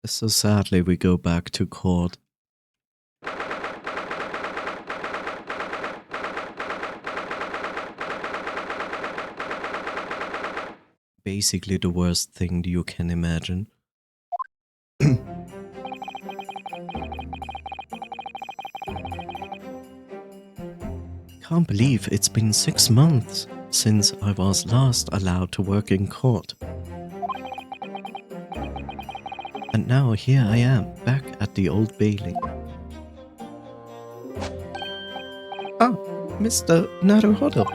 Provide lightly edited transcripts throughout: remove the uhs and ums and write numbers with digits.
So sadly we go back to court. Basically the worst thing you can imagine. Can't believe it's been 6 months since I was last allowed to work in court. And now here I am, back at the Old Bailey. Ah, Mr. Naruhodo.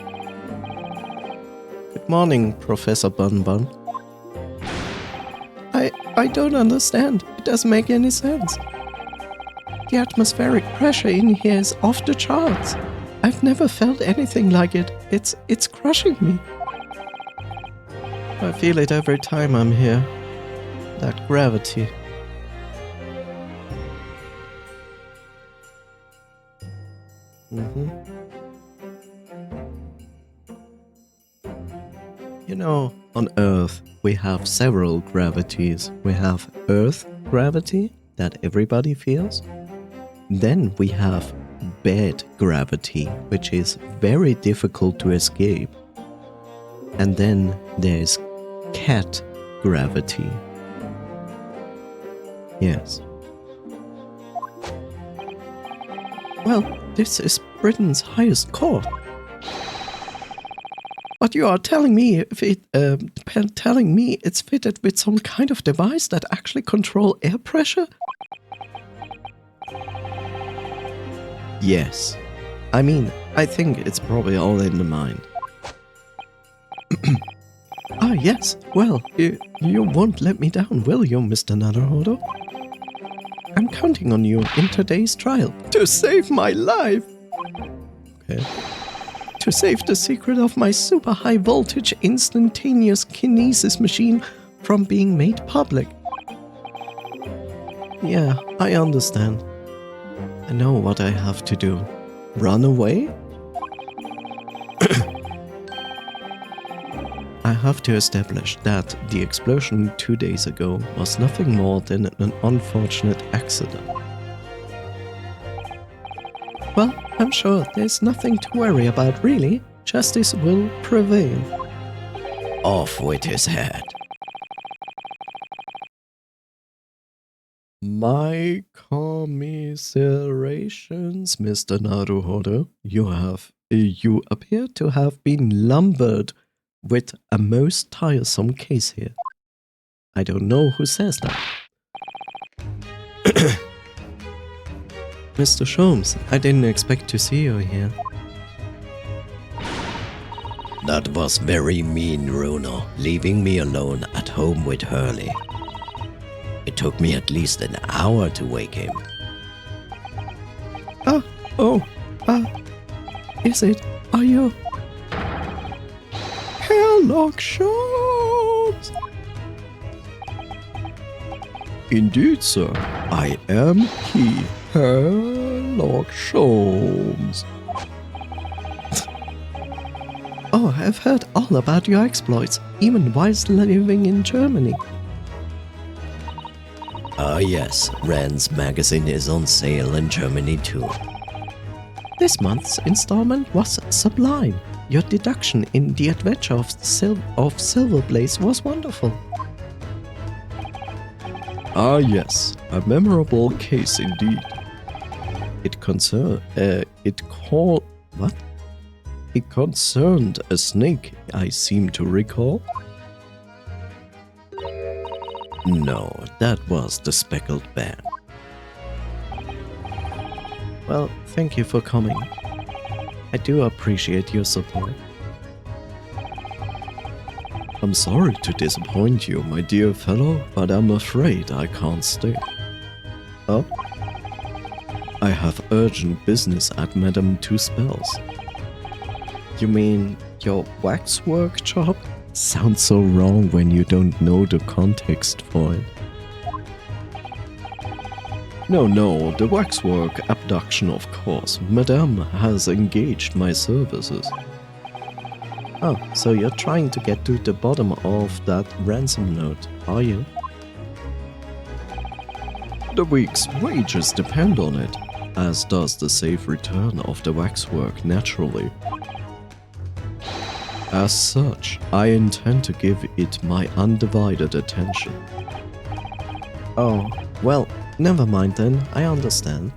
Good morning, Professor Bun Bun. I don't understand. It doesn't make any sense. The atmospheric pressure in here is off the charts. I've never felt anything like it. It's crushing me. I feel it every time I'm here. That gravity. You know, on Earth, we have several gravities. We have Earth gravity, that everybody feels. Then we have bed gravity, which is very difficult to escape. And then there's cat gravity. Yes. Well, this is Britain's highest court. But you are telling me it's fitted with some kind of device that actually control air pressure? Yes. I mean, I think it's probably all in the mind. Ah, yes. Well, you won't let me down, will you, Mr. Naruhodo? I'm counting on you in today's trial to save my life. Okay. To save the secret of my super high voltage instantaneous kinesis machine from being made public. Yeah, I understand. I know what I have to do. Run away? I have to establish that the explosion 2 days ago was nothing more than an unfortunate accident. Well, I'm sure there's nothing to worry about, really. Justice will prevail. Off with his head. My commiserations, Mr. Naruhodo. You appear to have been lumbered with a most tiresome case here. I don't know who says that. Mr. Sholmes, I didn't expect to see you here. That was very mean, Runo, leaving me alone at home with Hurley. It took me at least an hour to wake him. Is it? Are you? Sherlock Sholmes! Indeed, sir. I am he, Sherlock Sholmes. Oh, I've heard all about your exploits, even whilst living in Germany. Ah yes, Rand's magazine is on sale in Germany too. This month's installment was sublime. Your deduction in The Adventure of Silver Blaze was wonderful. Ah yes, a memorable case indeed. It concerned a snake, I seem to recall. No, that was the speckled bear. Well, thank you for coming. I do appreciate your support. I'm sorry to disappoint you, my dear fellow, but I'm afraid I can't stay. Oh? I have urgent business at Madame Two Spells. You mean your waxwork job? Sounds so wrong when you don't know the context for it. No, the waxwork abduction, of course. Madame has engaged my services. Oh, so you're trying to get to the bottom of that ransom note, are you? The week's wages depend on it, as does the safe return of the waxwork naturally. As such, I intend to give it my undivided attention. Oh, well, never mind then, I understand.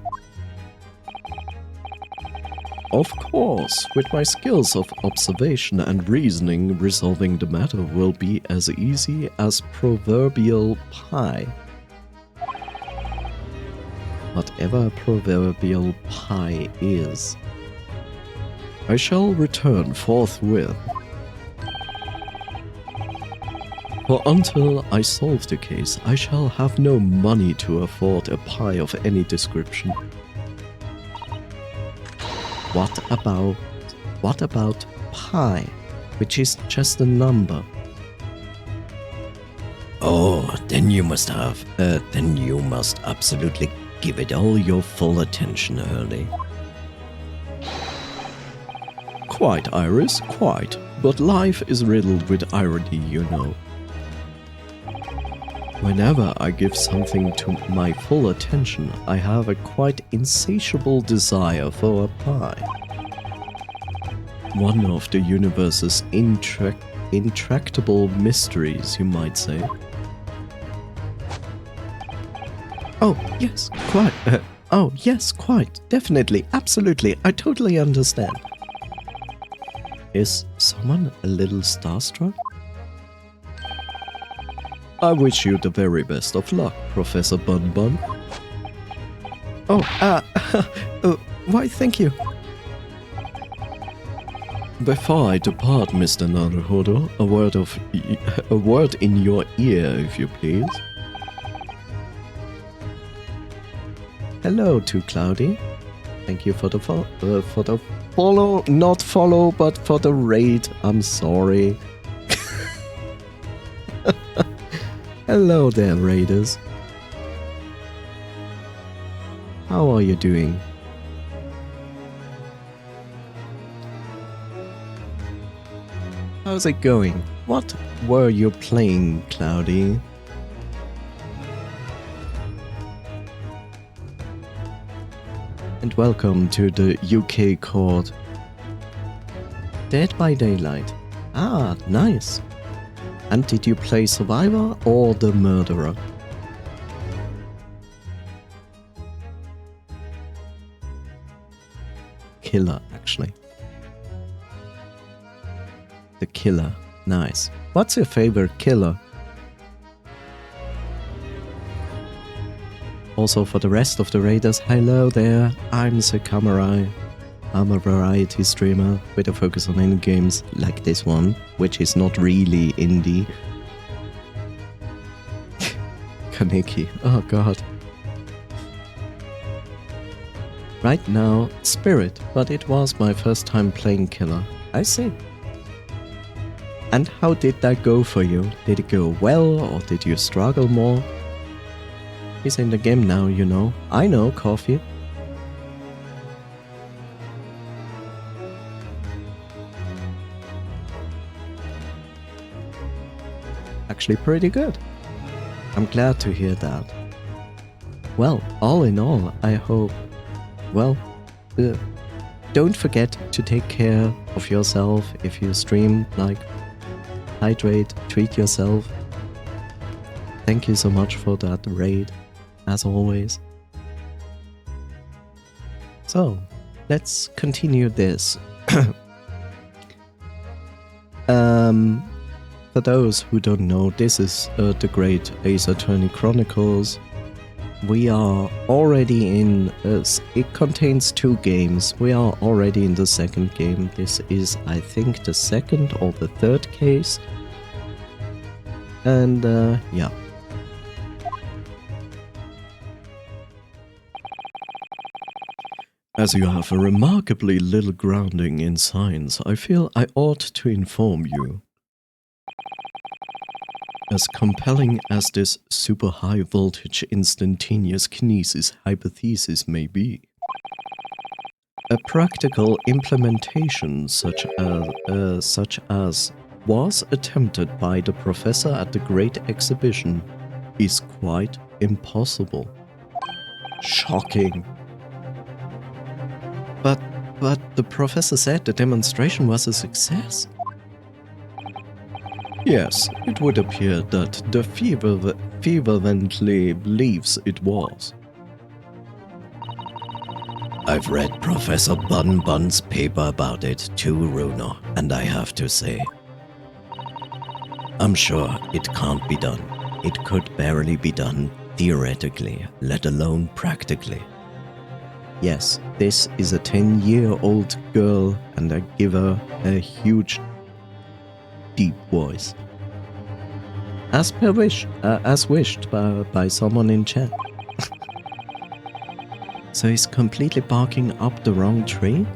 Of course, with my skills of observation and reasoning, resolving the matter will be as easy as proverbial pie. Whatever proverbial pie is. I shall return forthwith. For until I solve the case, I shall have no money to afford a pie of any description. What about pi, which is just a number? Oh, then you must absolutely give it all your full attention, Hurley. Quite, Iris, quite. But life is riddled with irony, you know. Whenever I give something to my full attention, I have a quite insatiable desire for a pie. One of the universe's intractable mysteries, you might say. Oh, yes, quite. Oh, yes, quite. Definitely, absolutely. I totally understand. Is someone a little starstruck? I wish you the very best of luck, Professor Bun Bun. Oh, why thank you. Before I depart, Mr. Naruhodo, a word in your ear, if you please. Hello, Too Cloudy. Thank you for the follow, not follow, but for the raid. I'm sorry. Hello there, raiders. How are you doing? How's it going? What were you playing, Cloudy? And welcome to the UK court. Dead by Daylight. Ah, nice. And did you play Survivor or the Murderer? Killer, actually. The Killer. Nice. What's your favorite killer? Also for the rest of the raiders, hello there, I'm Sekamerai. I'm a variety streamer with a focus on indie games like this one, which is not really indie. Kaneki, oh god. Right now, Spirit, but it was my first time playing Killer. I see. And how did that go for you? Did it go well or did you struggle more? He's in the game now, you know. I know, Coffee. Actually pretty good. I'm glad to hear that. Well, all in all, I hope... Well, don't forget to take care of yourself if you stream, like, hydrate, treat yourself. Thank you so much for that raid, as always. So, let's continue this. For those who don't know, this is the Great Ace Attorney Chronicles. We are already in... it contains 2 games. We are already in the second game. This is, I think, the second or the third case. And, yeah. As you have a remarkably little grounding in science, I feel I ought to inform you. As compelling as this super high voltage instantaneous kinesis hypothesis may be, a practical implementation such as was attempted by the professor at the Great Exhibition is quite impossible. Shocking. But the professor said the demonstration was a success. Yes, it would appear that the fervently believes it was. I've read Professor Bun's paper about it too, Runo, and I have to say, I'm sure it can't be done. It could barely be done theoretically, let alone practically. Yes, this is a 10-year-old girl, and I give her a huge, deep voice. As wished by someone in chat. So he's completely barking up the wrong tree?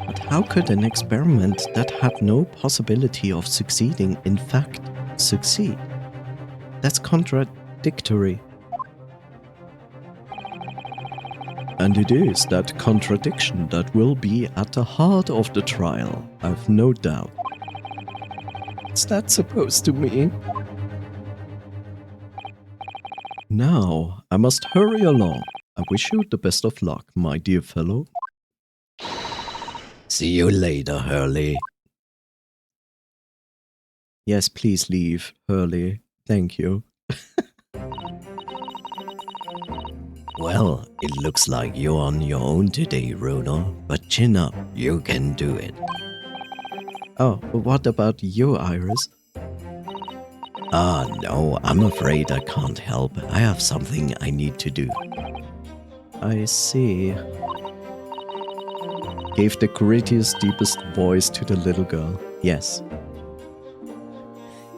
But how could an experiment that had no possibility of succeeding in fact succeed? That's contradictory. And it is that contradiction that will be at the heart of the trial, I've no doubt. What's that supposed to mean? Now, I must hurry along. I wish you the best of luck, my dear fellow. See you later, Hurley. Yes, please leave, Hurley. Thank you. Well, it looks like you're on your own today, Runo, but chin up, you can do it. Oh, what about you, Iris? No, I'm afraid I can't help. I have something I need to do. I see. Gave the grittiest, deepest voice to the little girl. Yes.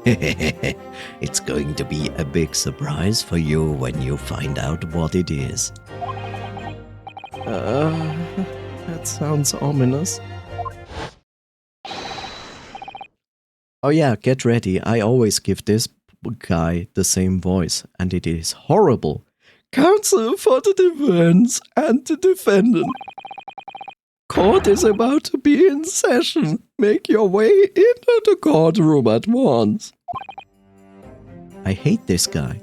It's going to be a big surprise for you when you find out what it is. That sounds ominous. Oh yeah, get ready. I always give this guy the same voice, and it is horrible. Counsel for the defense and the defendant. Court is about to be in session. Make your way into the courtroom at once. I hate this guy.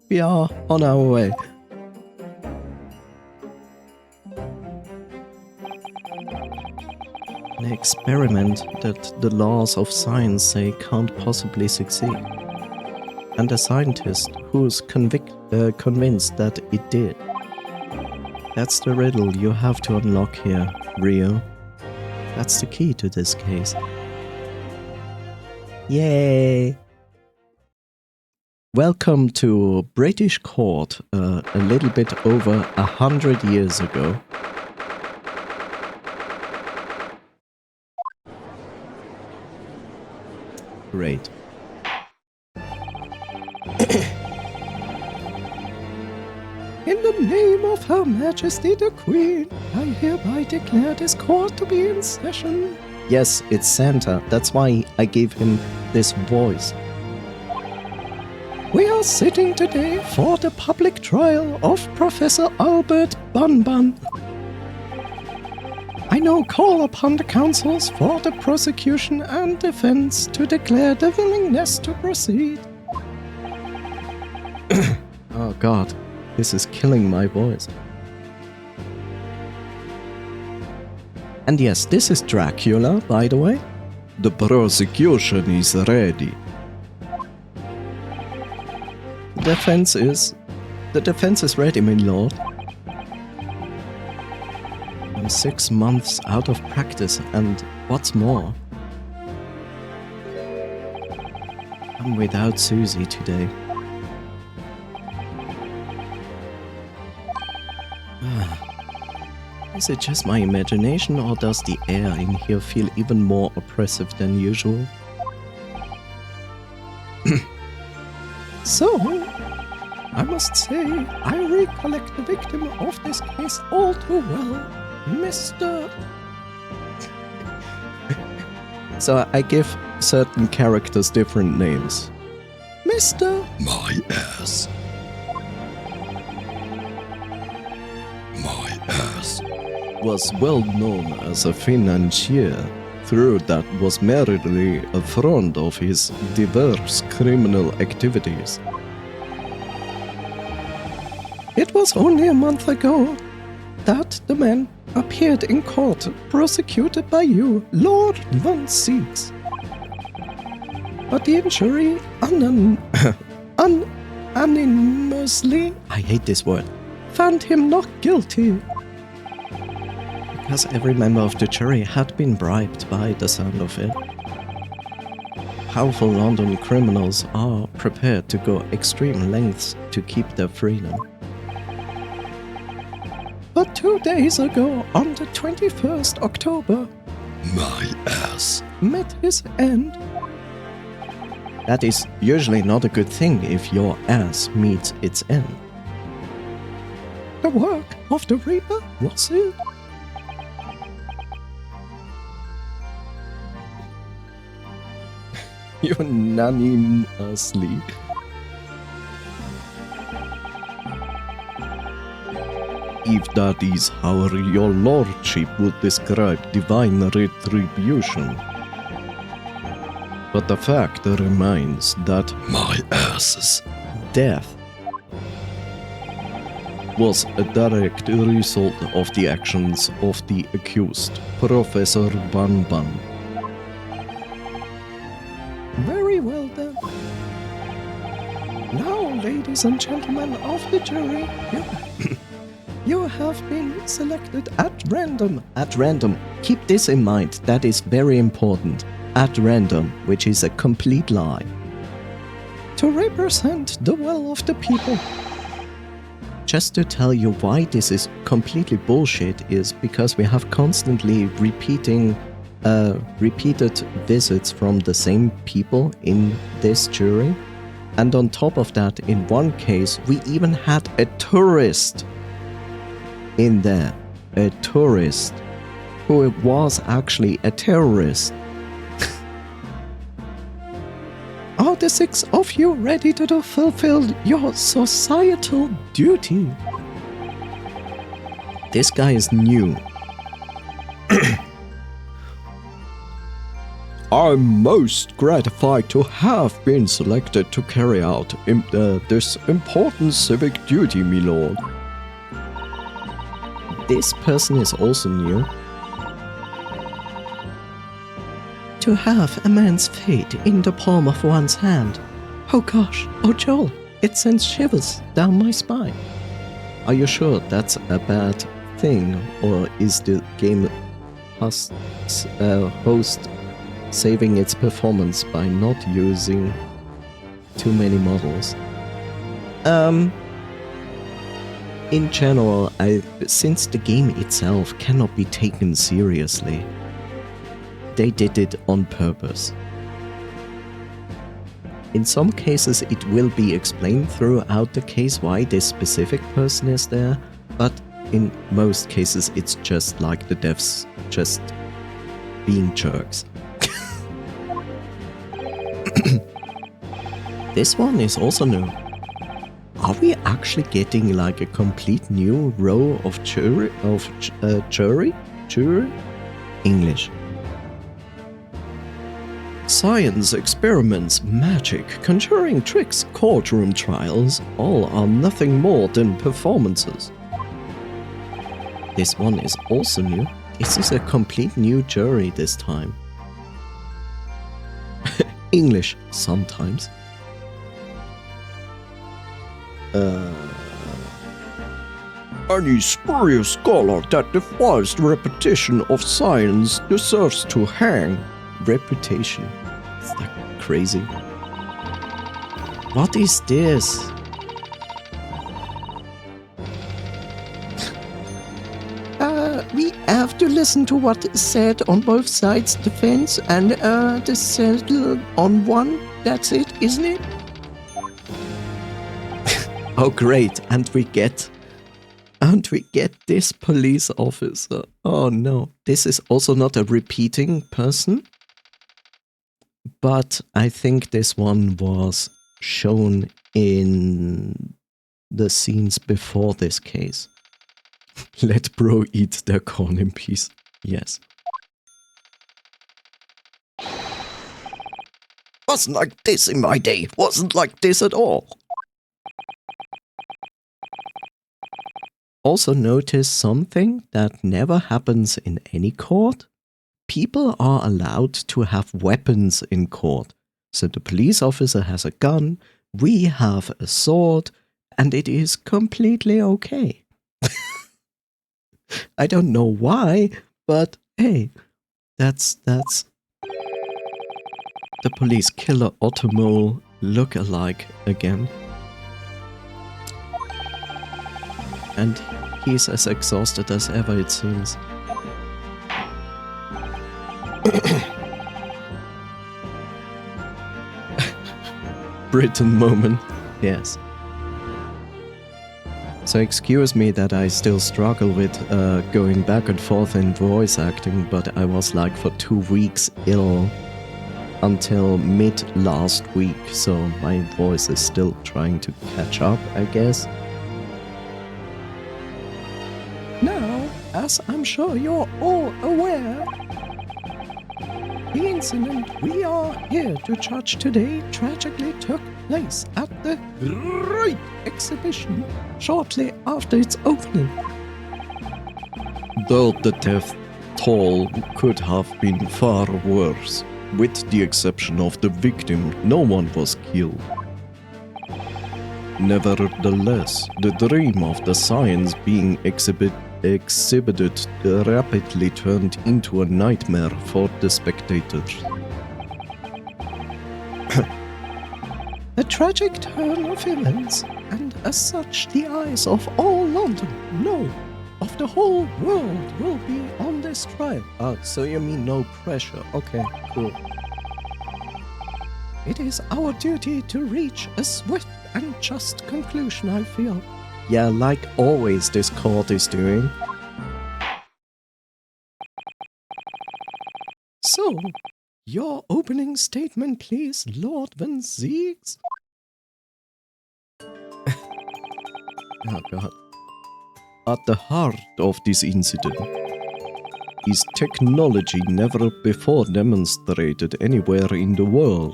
We are on our way. An experiment that the laws of science say can't possibly succeed. And a scientist who's convinced that it did. That's the riddle you have to unlock here, Rio. That's the key to this case. Yay! Welcome to British Court a little bit over 100 years ago. Great. In the name of Her Majesty the Queen, I hereby declare this court to be in session. Yes, it's Santa. That's why I gave him this voice. We are sitting today for the public trial of Professor Albert Bun. I now call upon the counsels for the prosecution and defense to declare their willingness to proceed. Oh God, this is killing my voice. And yes, this is Dracula, by the way. The prosecution is ready. The defense is ready, my lord. I'm 6 months out of practice, and what's more, I'm without Susie today. Is it just my imagination, or does the air in here feel even more oppressive than usual? So, I must say, I recollect the victim of this case all too well, Mr. So I give certain characters different names. Mr. My ass. My ass was well known as a financier, though that was merely a front of his diverse criminal activities. was only a month ago that the man appeared in court, prosecuted by you, Lord von Six. But the jury unanimously, I hate this word, found him not guilty. Because every member of the jury had been bribed by the sound of it. Powerful London criminals are prepared to go extreme lengths to keep their freedom. But 2 days ago, on the 21st October, My ass. met his end. That is usually not a good thing if your ass meets its end. The work of the Reaper was it? Unanimously. If that is how your lordship would describe divine retribution. But the fact remains that my ass's death was a direct result of the actions of the accused, Professor Ban Ban. Very well then. Now, ladies and gentlemen of the jury, you have been selected at random. At random. Keep this in mind, that is very important. At random, which is a complete lie. To represent the will of the people. Just to tell you why this is completely bullshit is because we have constantly repeated visits from the same people in this jury. And on top of that, in one case, we even had a tourist in there. A tourist who was actually a terrorist. Are the 6 of you ready to fulfill your societal duty? This guy is new. I'm most gratified to have been selected to carry out this important civic duty, my lord. This person is also new. To have a man's fate in the palm of one's hand. Oh gosh, oh Joel, it sends shivers down my spine. Are you sure that's a bad thing, or is the game host saving its performance by not using too many models? In general, since the game itself cannot be taken seriously, they did it on purpose. In some cases it will be explained throughout the case why this specific person is there, but in most cases it's just like the devs just being jerks. This one is also new. Are we actually getting like a complete new row of jury? English. Science experiments, magic, conjuring tricks, courtroom trials, all are nothing more than performances. This one is also new. This is a complete new jury this time. English, sometimes. Any spurious scholar that defies the reputation of science deserves to hang. Reputation. Is that crazy? What is this? We have to listen to what is said on both sides defense and to settle on one. That's it, isn't it? Oh great, and we get this police officer. Oh no, this is also not a repeating person. But I think this one was shown in the scenes before this case. Let bro eat their corn in peace. Yes. Wasn't like this in my day. Wasn't like this at all. Also notice something that never happens in any court. People are allowed to have weapons in court. So the police officer has a gun, we have a sword, and it is completely okay. I don't know why, but hey, that's the police killer Ottomole look-alike again. And he's as exhausted as ever, it seems. Britain moment, yes. So excuse me that I still struggle with going back and forth in voice acting, but I was like for 2 weeks ill until mid last week, so my voice is still trying to catch up, I guess. Now, as I'm sure you're all aware, the incident we are here to judge today tragically took place at the Great Exhibition shortly after its opening. Though the death toll could have been far worse, with the exception of the victim, no one was killed. Nevertheless, the dream of the science being exhibited rapidly turned into a nightmare for the spectators. A tragic turn of events, and as such the eyes of all London, no, of the whole world will be on this trial. So you mean no pressure? Okay, cool. It is our duty to reach a swift and just conclusion, I feel. Yeah, like always this court is doing. So, your opening statement, please, Lord Van Ziegs. Oh god. At the heart of this incident is technology never before demonstrated anywhere in the world.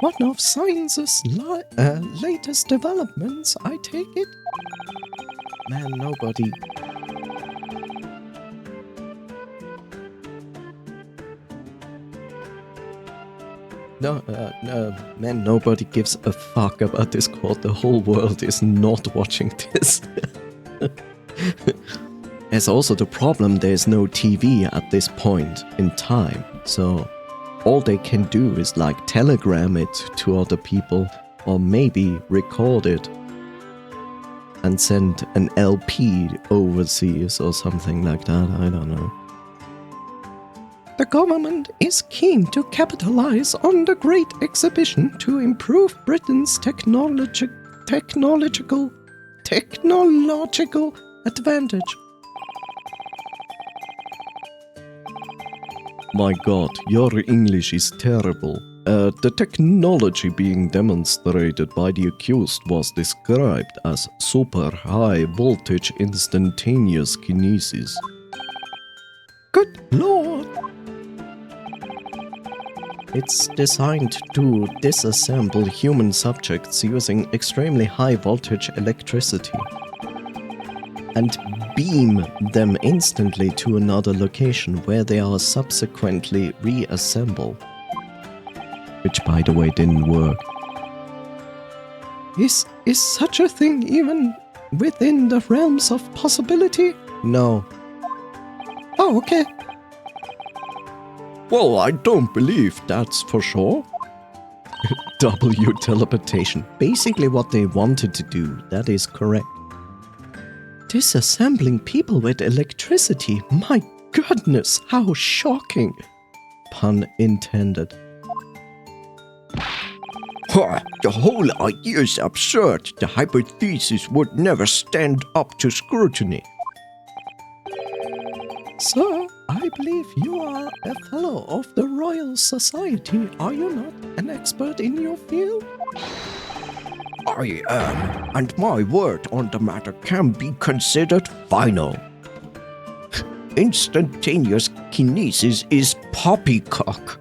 One of science's latest developments, I take it? Man, nobody... No, man, nobody gives a fuck about this court. The whole world is not watching this. There's also the problem, there's no TV at this point in time, so all they can do is like telegram it to other people or maybe record it and send an LP overseas or something like that, I don't know. The government is keen to capitalize on the Great Exhibition to improve Britain's technological advantage. My god, your English is terrible. The technology being demonstrated by the accused was described as super high voltage instantaneous kinesis. Good lord! It's designed to disassemble human subjects using extremely high voltage electricity and beam them instantly to another location where they are subsequently reassembled. Which, by the way, didn't work. Is such a thing even within the realms of possibility? No. Oh, okay. Well, I don't believe that's for sure. W teleportation. Basically what they wanted to do, that is correct. Disassembling people with electricity, my goodness, how shocking. Pun intended. The whole idea is absurd. The hypothesis would never stand up to scrutiny. Sir, I believe you are a fellow of the Royal Society, are you not an expert in your field? I am, and my word on the matter can be considered final. Instantaneous kinesis is poppycock.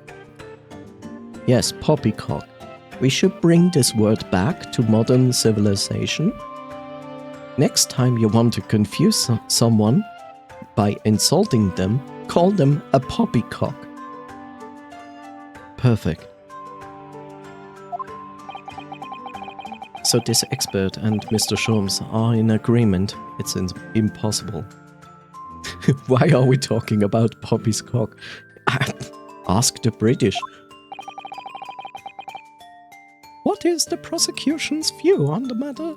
Yes, poppycock. We should bring this word back to modern civilization. Next time you want to confuse someone by insulting them, call them a poppycock. Perfect. So this expert and Mr. Sholmes are in agreement. It's impossible. Why are we talking about Poppy's cock? Ask the British. What is the prosecution's view on the matter?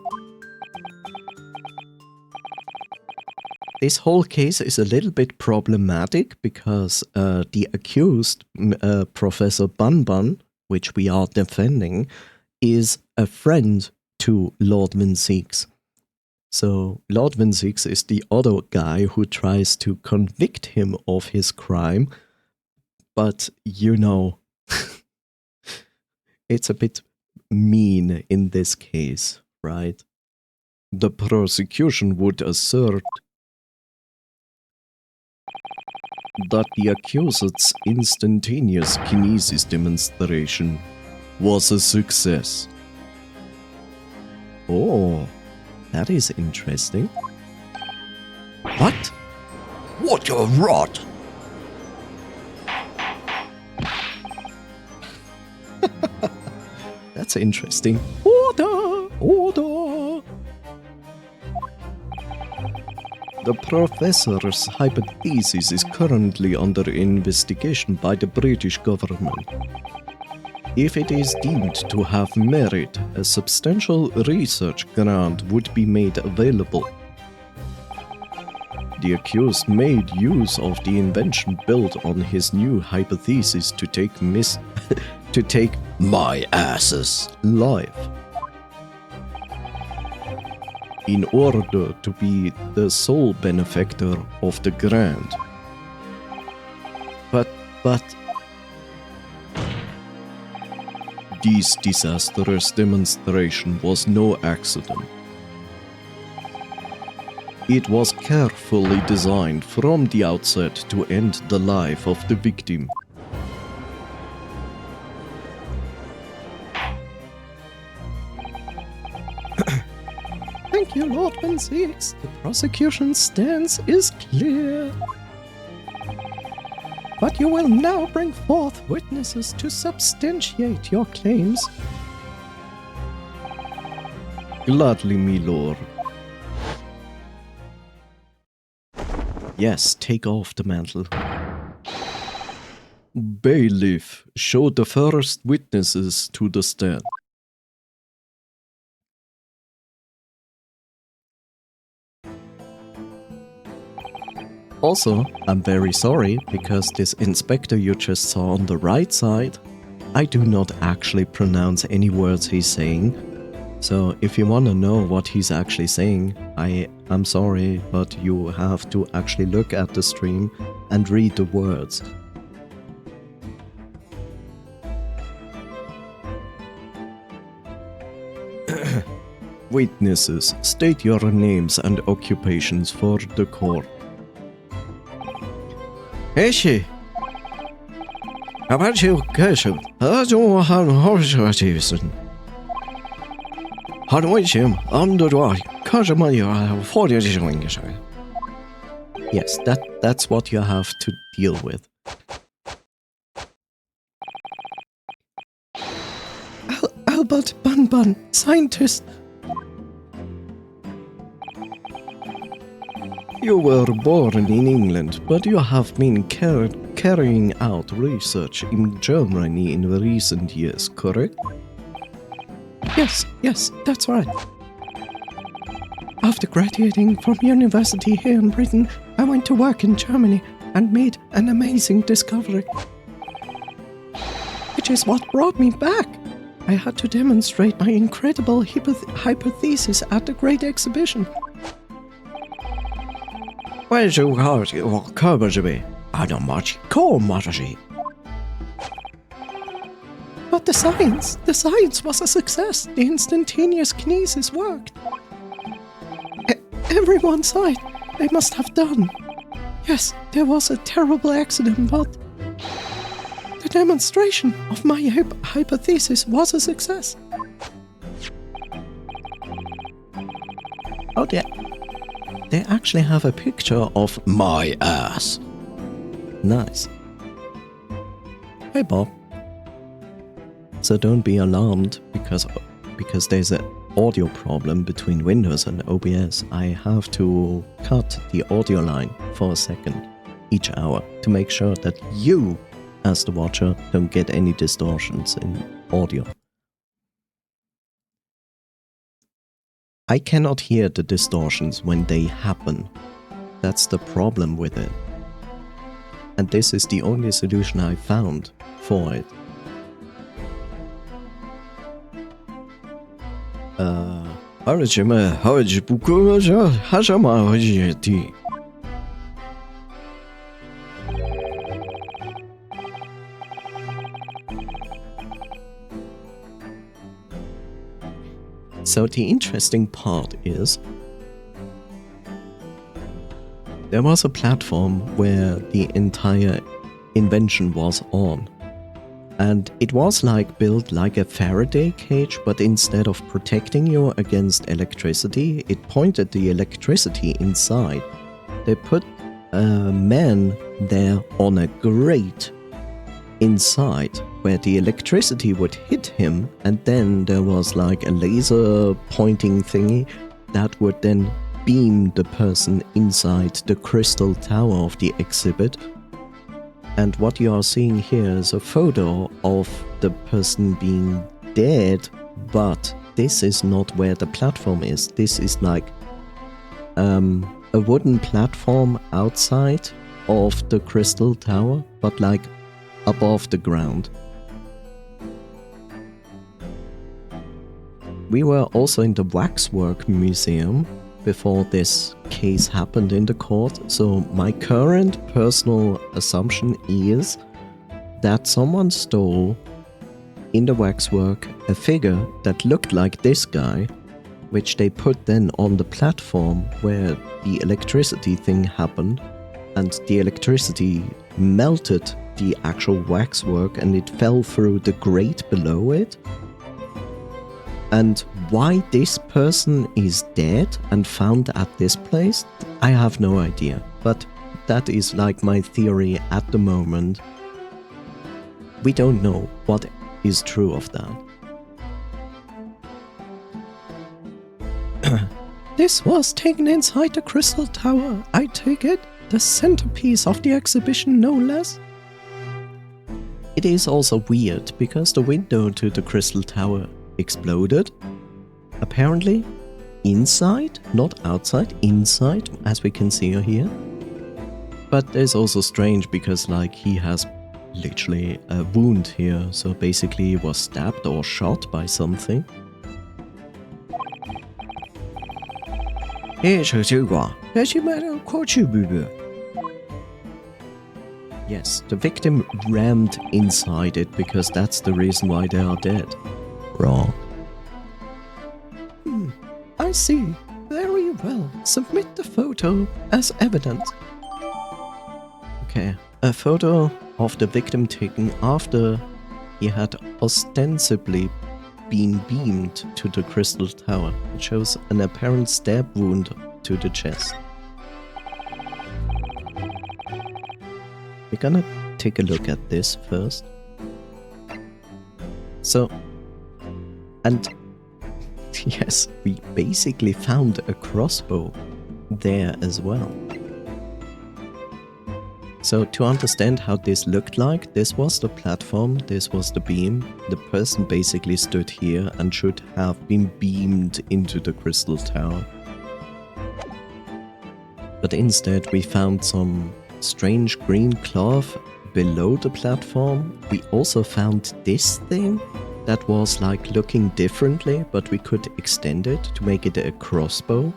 This whole case is a little bit problematic because the accused, Professor Bun Bun, which we are defending, is a friend to Lord Vinsix. So Lord Vinsix is the other guy who tries to convict him of his crime, but you know, it's a bit mean in this case, right? The prosecution would assert that the accused's instantaneous kinesis demonstration was a success. Oh, that is interesting. What? What a rot! That's interesting. Order! Order! The professor's hypothesis is currently under investigation by the British government. If it is deemed to have merit, a substantial research grant would be made available. The accused made use of the invention built on his new hypothesis to take my ass's life in order to be the sole benefactor of the grant. But this disastrous demonstration was no accident. It was carefully designed from the outset to end the life of the victim. Thank you, Lord Vinsix. The prosecution's stance is clear. But you will now bring forth witnesses to substantiate your claims. Gladly, me lord. Yes, take off the mantle. Bailiff, show the first witnesses to the stand. Also, I'm very sorry, because this inspector you just saw on the right side, I do not actually pronounce any words he's saying. So if you want to know what he's actually saying, I'm sorry, but you have to actually look at the stream and read the words. Witnesses, state your names and occupations for the court. Eşi. Haberci kaşım. Ajo han hoşçakalın. Hanımcığım, andırvar. Kaşıma ya forduracağım. Yes, that's what you have to deal with. Albert Bun Bun, scientist. You were born in England, but you have been carrying out research in Germany in recent years, correct? Yes, that's right. After graduating from university here in Britain, I went to work in Germany and made an amazing discovery. Which is what brought me back. I had to demonstrate my incredible hypothesis at the Great Exhibition. Where's your heart? What cover to be? I don't much call Mataji. But the science was a success. The instantaneous kinesis worked. Everyone saw it. They must have done. Yes, there was a terrible accident, but the demonstration of my hypothesis was a success. How they actually have a picture of My ass. nice. Hey Bob. So don't be alarmed because there's an audio problem between Windows and OBS. I have to cut the audio line for a second each hour to make sure that you, as the watcher, don't get any distortions in audio. I cannot hear the distortions when they happen. That's the problem with it. And this is the only solution I found for it. So the interesting part is there was a platform where the entire invention was on. And it was like built like a Faraday cage, but instead of protecting you against electricity, it pointed the electricity inside. They put a man there on a grate inside where the electricity would hit him, and then there was like a laser pointing thingy that would then beam the person inside the crystal tower of the exhibit. And what you are seeing here is a photo of the person being dead, but this is not where the platform is. This is like a wooden platform outside of the crystal tower, but like above the ground. We were also in the Waxwork Museum before this case happened in the court, so my current personal assumption is that someone stole in the waxwork a figure that looked like this guy, which they put then on the platform where the electricity thing happened, and the electricity melted the actual waxwork and it fell through the grate below it. And why this person is dead and found at this place, I have no idea. But that is like my theory at the moment. We don't know what is true of that. This was taken inside the Crystal Tower, I take it? The centerpiece of the exhibition, no less? It is also weird because the window to the Crystal Tower exploded. Apparently inside, not outside, inside, as we can see here. But it's also strange because like he has literally a wound here, so basically he was stabbed or shot by something. Yes, the victim rammed inside it because that's the reason why they are dead. Wrong. I see. Very well. Submit the photo as evidence. Okay, a photo of the victim taken after he had ostensibly been beamed to the Crystal Tower. It shows an apparent stab wound to the chest. We're gonna take a look at this first. So, and yes, we basically found a crossbow there as well. So to understand how this looked like, this was the platform, this was the beam. The person basically stood here and should have been beamed into the Crystal Tower. But instead we found some strange green cloth below the platform. We also found this thing that was like looking differently, but we could extend it to make it a crossbow.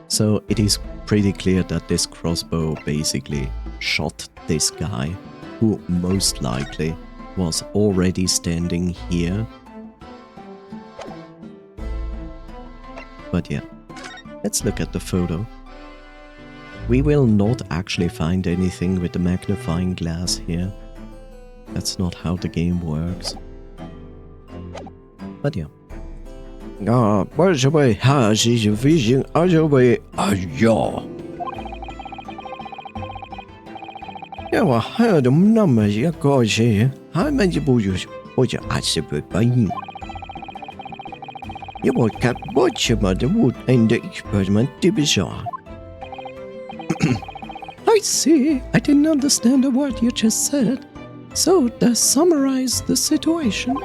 So it is pretty clear that this crossbow basically shot this guy, who most likely was already standing here. But yeah, let's look at the photo. We will not actually find anything with the magnifying glass here. That's not how the game works. But yeah. 啊，我是为哈西西飞行，而且为哎呀，因为我还有那么一个些，还没一步就是我就还是不答应。因为我看我去嘛的我ainda experiment det bizarre. I see. I didn't understand a word you just said. So, to summarize the situation,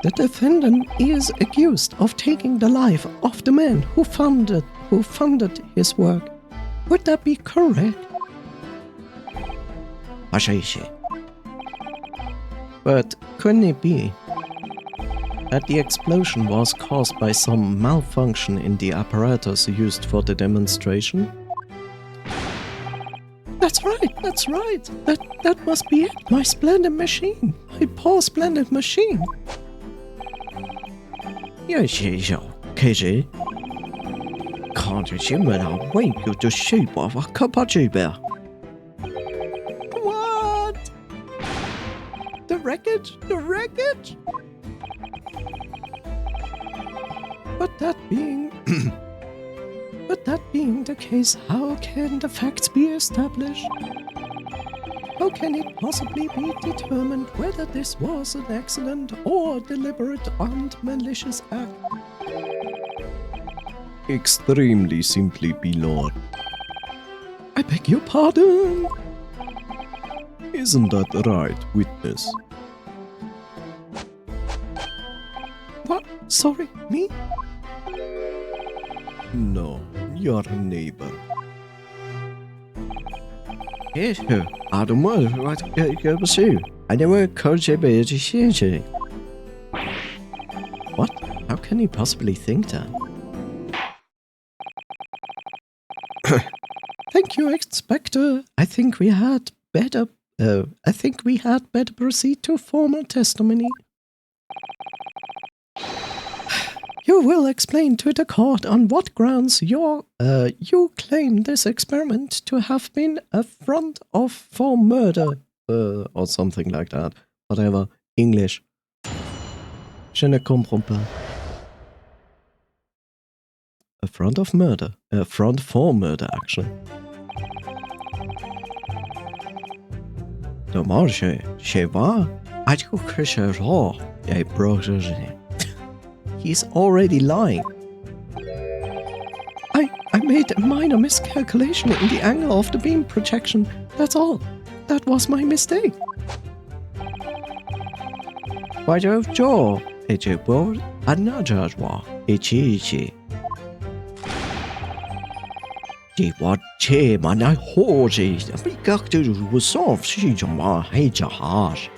the defendant is accused of taking the life of the man who funded his work. Would that be correct? Vad säger But couldn't it be that the explosion was caused by some malfunction in the apparatus used for the demonstration? That's right. That must be it. My splendid machine. My poor splendid machine. Jag säger KG. Kan du se mig där? Wait, you just köpa vad kapacitär. What? The wreckage? But that being the case, how can the facts be established? How can it possibly be determined whether this was an accident or a deliberate and malicious act? Extremely simply, Lord. I beg your pardon? Isn't that right, witness? What? Sorry, me? No, your neighbor. Yes, I don't know what I was saying. I never could say better to say. What? How can he possibly think that? Thank you, Inspector. I think we had better proceed to formal testimony. You will explain to the court on what grounds you claim this experiment to have been a front for murder, Or something like that. Whatever. English. Je ne comprends pas. A front of murder. A front for murder, actually. Dommage, je vois. I do Christian raw. I broke He's already lying. I made a minor miscalculation in the angle of the beam projection. That's all. That was my mistake. Why do Joe? It's a board. Another one. It's easy. Det var teman I hårdis. Vi got to do soft she my hate harsh.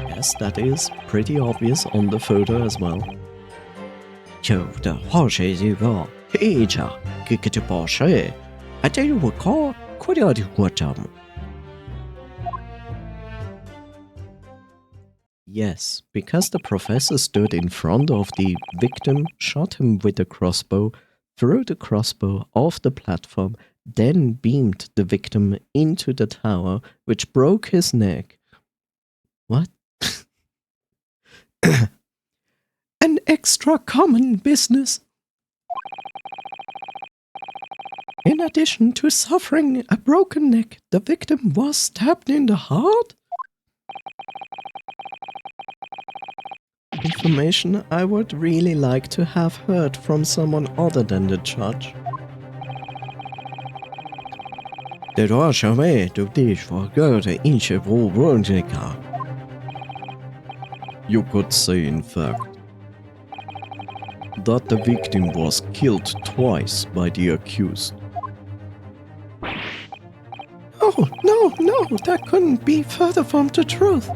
Yes, that is pretty obvious on the photo as well. Jo, the horses you go. Eja, kick it to Porsche. I tell you what call. Could you do what Yes, because the professor stood in front of the victim, shot him with a crossbow, threw the crossbow off the platform, then beamed the victim into the tower, which broke his neck. What? An extra common business. In addition to suffering a broken neck, the victim was stabbed in the heart? Information I would really like to have heard from someone other than the judge. Det rör sig med du dish för göra inte vårdrundiga. You could say, in fact, that the victim was killed twice by the accused. Oh, no, that couldn't be further from the truth.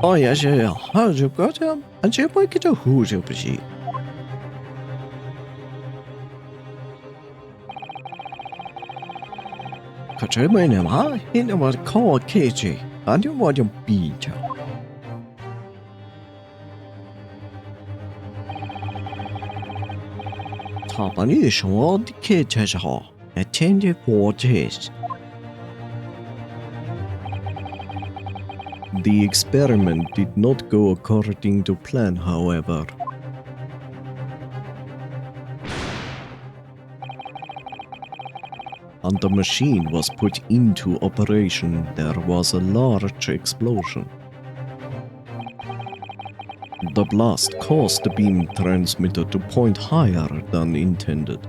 Oh, yes, yeah. How you got him? And you break it a who's your busy. Katrina, I in what call KG. I don't want to beat you. Top on you, show the kid has a attend your 4 days. The experiment did not go according to plan, however. And the machine was put into operation, there was a large explosion. The blast caused the beam transmitter to point higher than intended.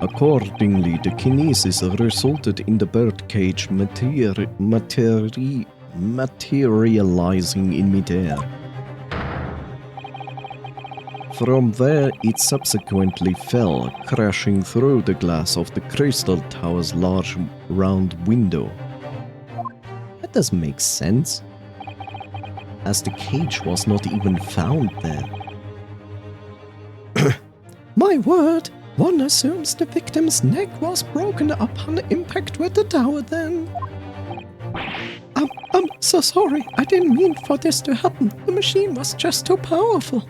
Accordingly, the kinesis resulted in the birdcage materializing in midair. From there, it subsequently fell, crashing through the glass of the crystal tower's large round window. That doesn't make sense, as the cage was not even found there. My word! One assumes the victim's neck was broken upon impact with the tower then. I'm so sorry. I didn't mean for this to happen. The machine was just too powerful.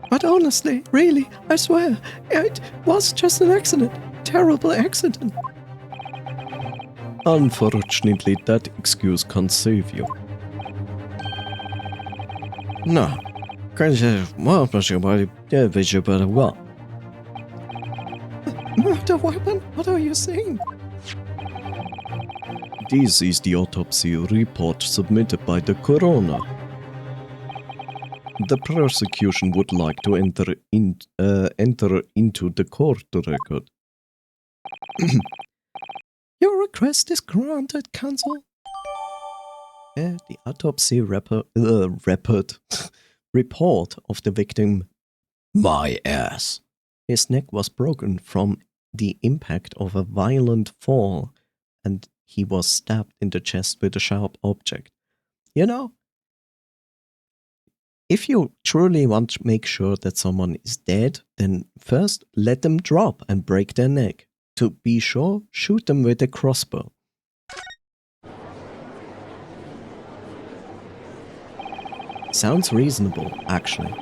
But honestly, really, I swear, it was just an accident. Terrible accident. Unfortunately, that excuse can't save you. No. Murder weapon? What are you saying? This is the autopsy report submitted by the coroner. The prosecution would like to enter into the court record. Your request is granted, counsel. The autopsy report of the victim. My ass. His neck was broken from the impact of a violent fall, and he was stabbed in the chest with a sharp object. You know, if you truly want to make sure that someone is dead, then first let them drop and break their neck. To be sure, shoot them with a crossbow. Sounds reasonable, actually.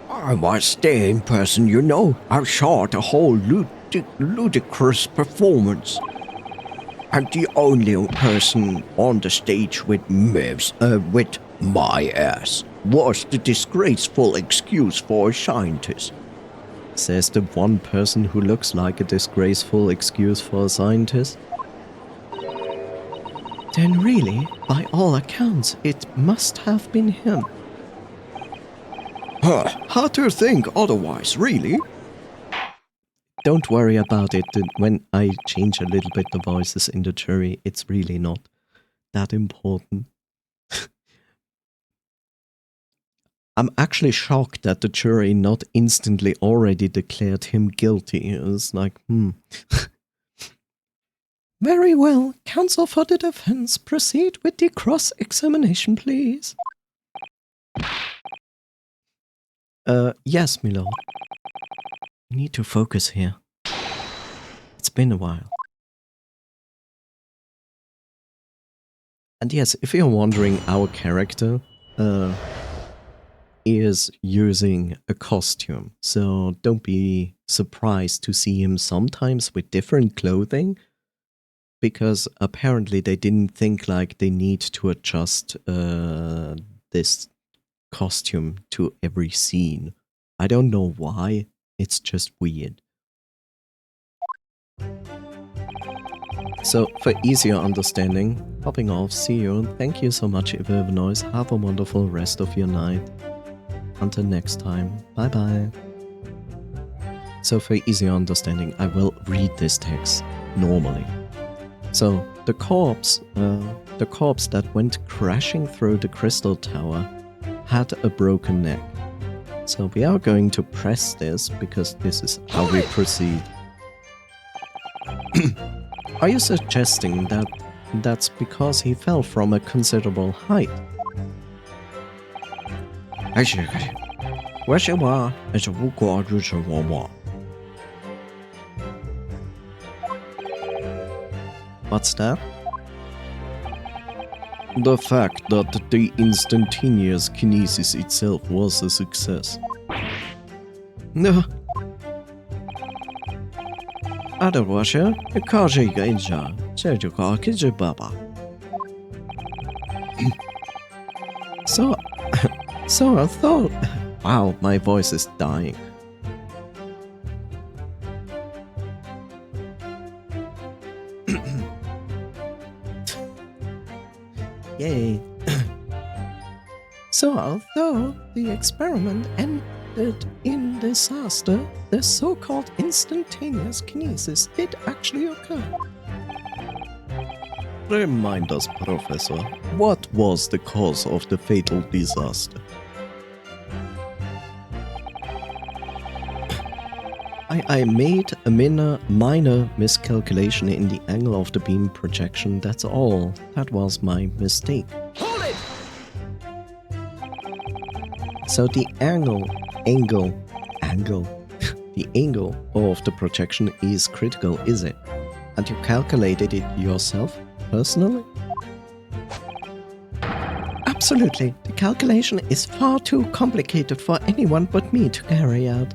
I was there in person, you know. I shot a whole ludicrous performance. And the only person on the stage with my ass was the disgraceful excuse for a scientist. Says the one person who looks like a disgraceful excuse for a scientist. Then really, by all accounts, it must have been him. Hard to think otherwise, really. Don't worry about it. When I change a little bit the voices in the jury, it's really not that important. I'm actually shocked that the jury not instantly already declared him guilty. It's like, Very well. Counsel for the defense, proceed with the cross-examination, please. Yes, my lord. We need to focus here. It's been a while. And yes, if you're wondering, our character is using a costume. So don't be surprised to see him sometimes with different clothing, because apparently they didn't think like they need to adjust this costume to every scene. I don't know why, it's just weird. So, for easier understanding, hopping off, see you, thank you so much Noise, have a wonderful rest of your night. Until next time, bye bye. So for easier understanding, I will read this text normally. So, the corpse that went crashing through the crystal tower had a broken neck. So we are going to press this, because this is how we proceed. Are you suggesting that that's because he fell from a considerable height? What's that? The fact that the instantaneous kinesis itself was a success. No. Otherwise, the car is a baba. So, so I thought. Wow, my voice is dying. Yay. So although the experiment ended in disaster, the so-called instantaneous kinesis did actually occur. Remind us, Professor, what was the cause of the fatal disaster? I made a minor miscalculation in the angle of the beam projection, that's all. That was my mistake. Hold it! So the angle, the angle of the projection is critical, is it? And you calculated it yourself, personally? Absolutely. The calculation is far too complicated for anyone but me to carry out.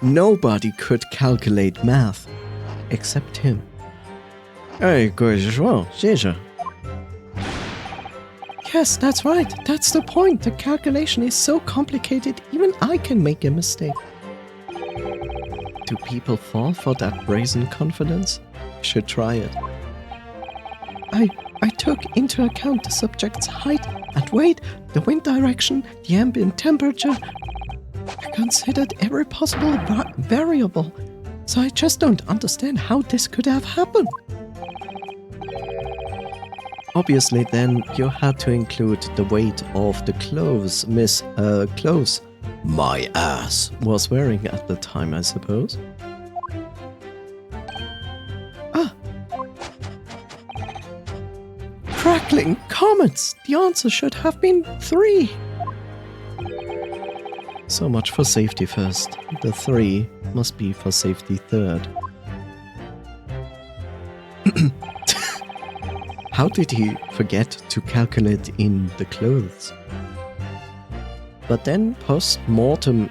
Nobody could calculate math, except him. Hey, good as well, Caesar. Yes, that's right. That's the point. The calculation is so complicated, even I can make a mistake. Do people fall for that brazen confidence? I should try it. I took into account the subject's height and weight, the wind direction, the ambient temperature. I considered every possible variable, so I just don't understand how this could have happened. Obviously, then, you had to include the weight of the clothes clothes my ass was wearing at the time, I suppose. Ah! Crackling comets! The answer should have been 3! So much for safety first. The 3 must be for safety third. How did he forget to calculate in the clothes? But then post-mortem,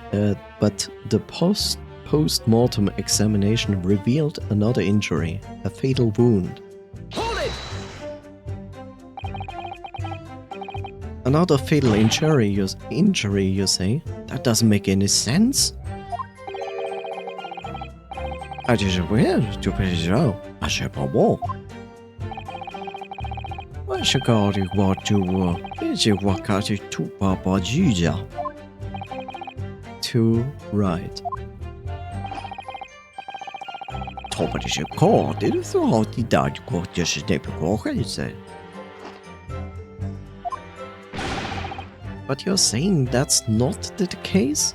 post-mortem examination revealed another injury, a fatal wound. Hold it! Another fatal injury, you say? That doesn't make any sense. I just weird to pay so. I should walk. What should go to what to is it what got you to Papa Juja? Too right. Top of the car, did you thought the dad got just a nip of he said. But you're saying that's not the case?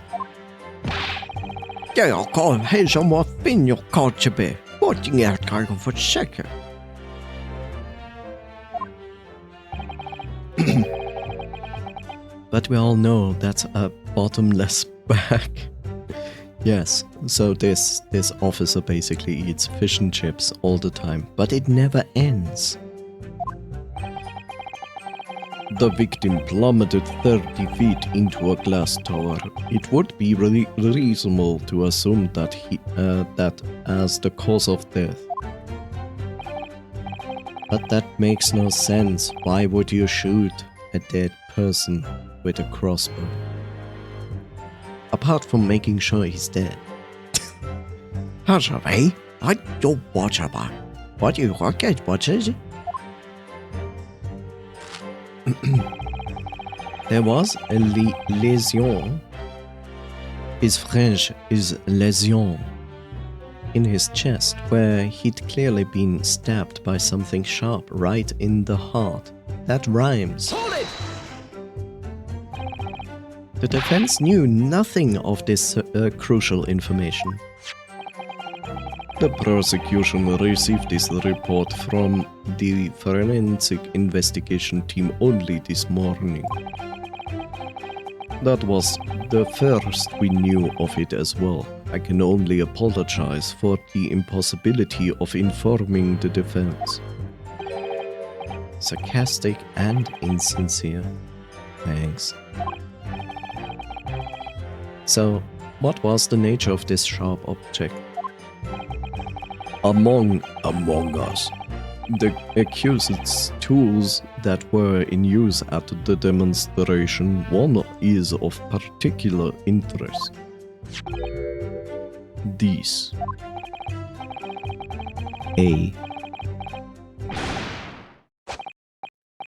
Yeah, I'll call him hey somewhat thin your culture be. Watching out kind of for a second. But we all know that's a bottomless bag. Yes, so this officer basically eats fish and chips all the time, but it never ends. The victim plummeted 30 feet into a glass tower. It would be really reasonable to assume that that as the cause of death. But that makes no sense. Why would you shoot a dead person with a crossbow? Apart from making sure he's dead. How's it, eh? I don't watch about. What do you work at? What is it? There was a lésion. His French is lésion. In his chest, where he'd clearly been stabbed by something sharp right in the heart. That rhymes. Hold it! The defense knew nothing of this crucial information. The prosecution received this report from the forensic investigation team only this morning. That was the first we knew of it as well. I can only apologize for the impossibility of informing the defense. Sarcastic and insincere. Thanks. So, What was the nature of this sharp object? Among us. The accused's tools that were in use at the demonstration, one is of particular interest. These. A.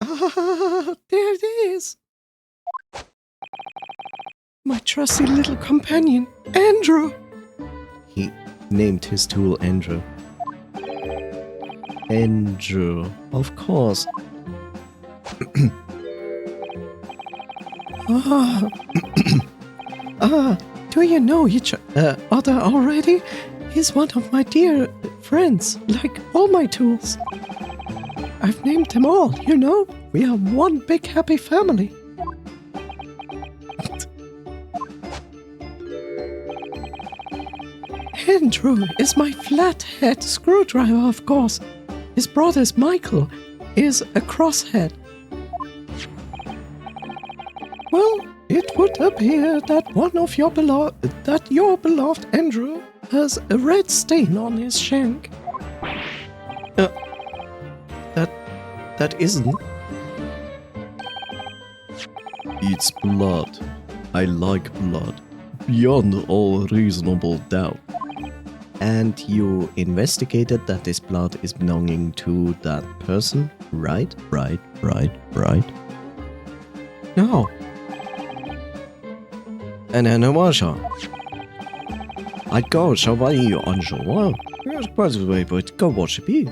Ah, there it is! My trusty little companion, Andrew! He named his tool Andrew. Andrew, of course. Do you know each other already? He's one of my dear friends, like all my tools. I've named them all, you know? We are one big happy family. Andrew is my flathead screwdriver, of course. His brother is Michael, is a crosshead. Well, it would appear that your beloved Andrew has a red stain on his shank. That isn't. It's blood. I like blood. Beyond all reasonable doubt. And you investigated that this blood is belonging to that person, right? Right. No. أنا ما شاء. I'd go show by you on show. Well, here's the way, but go watch it be.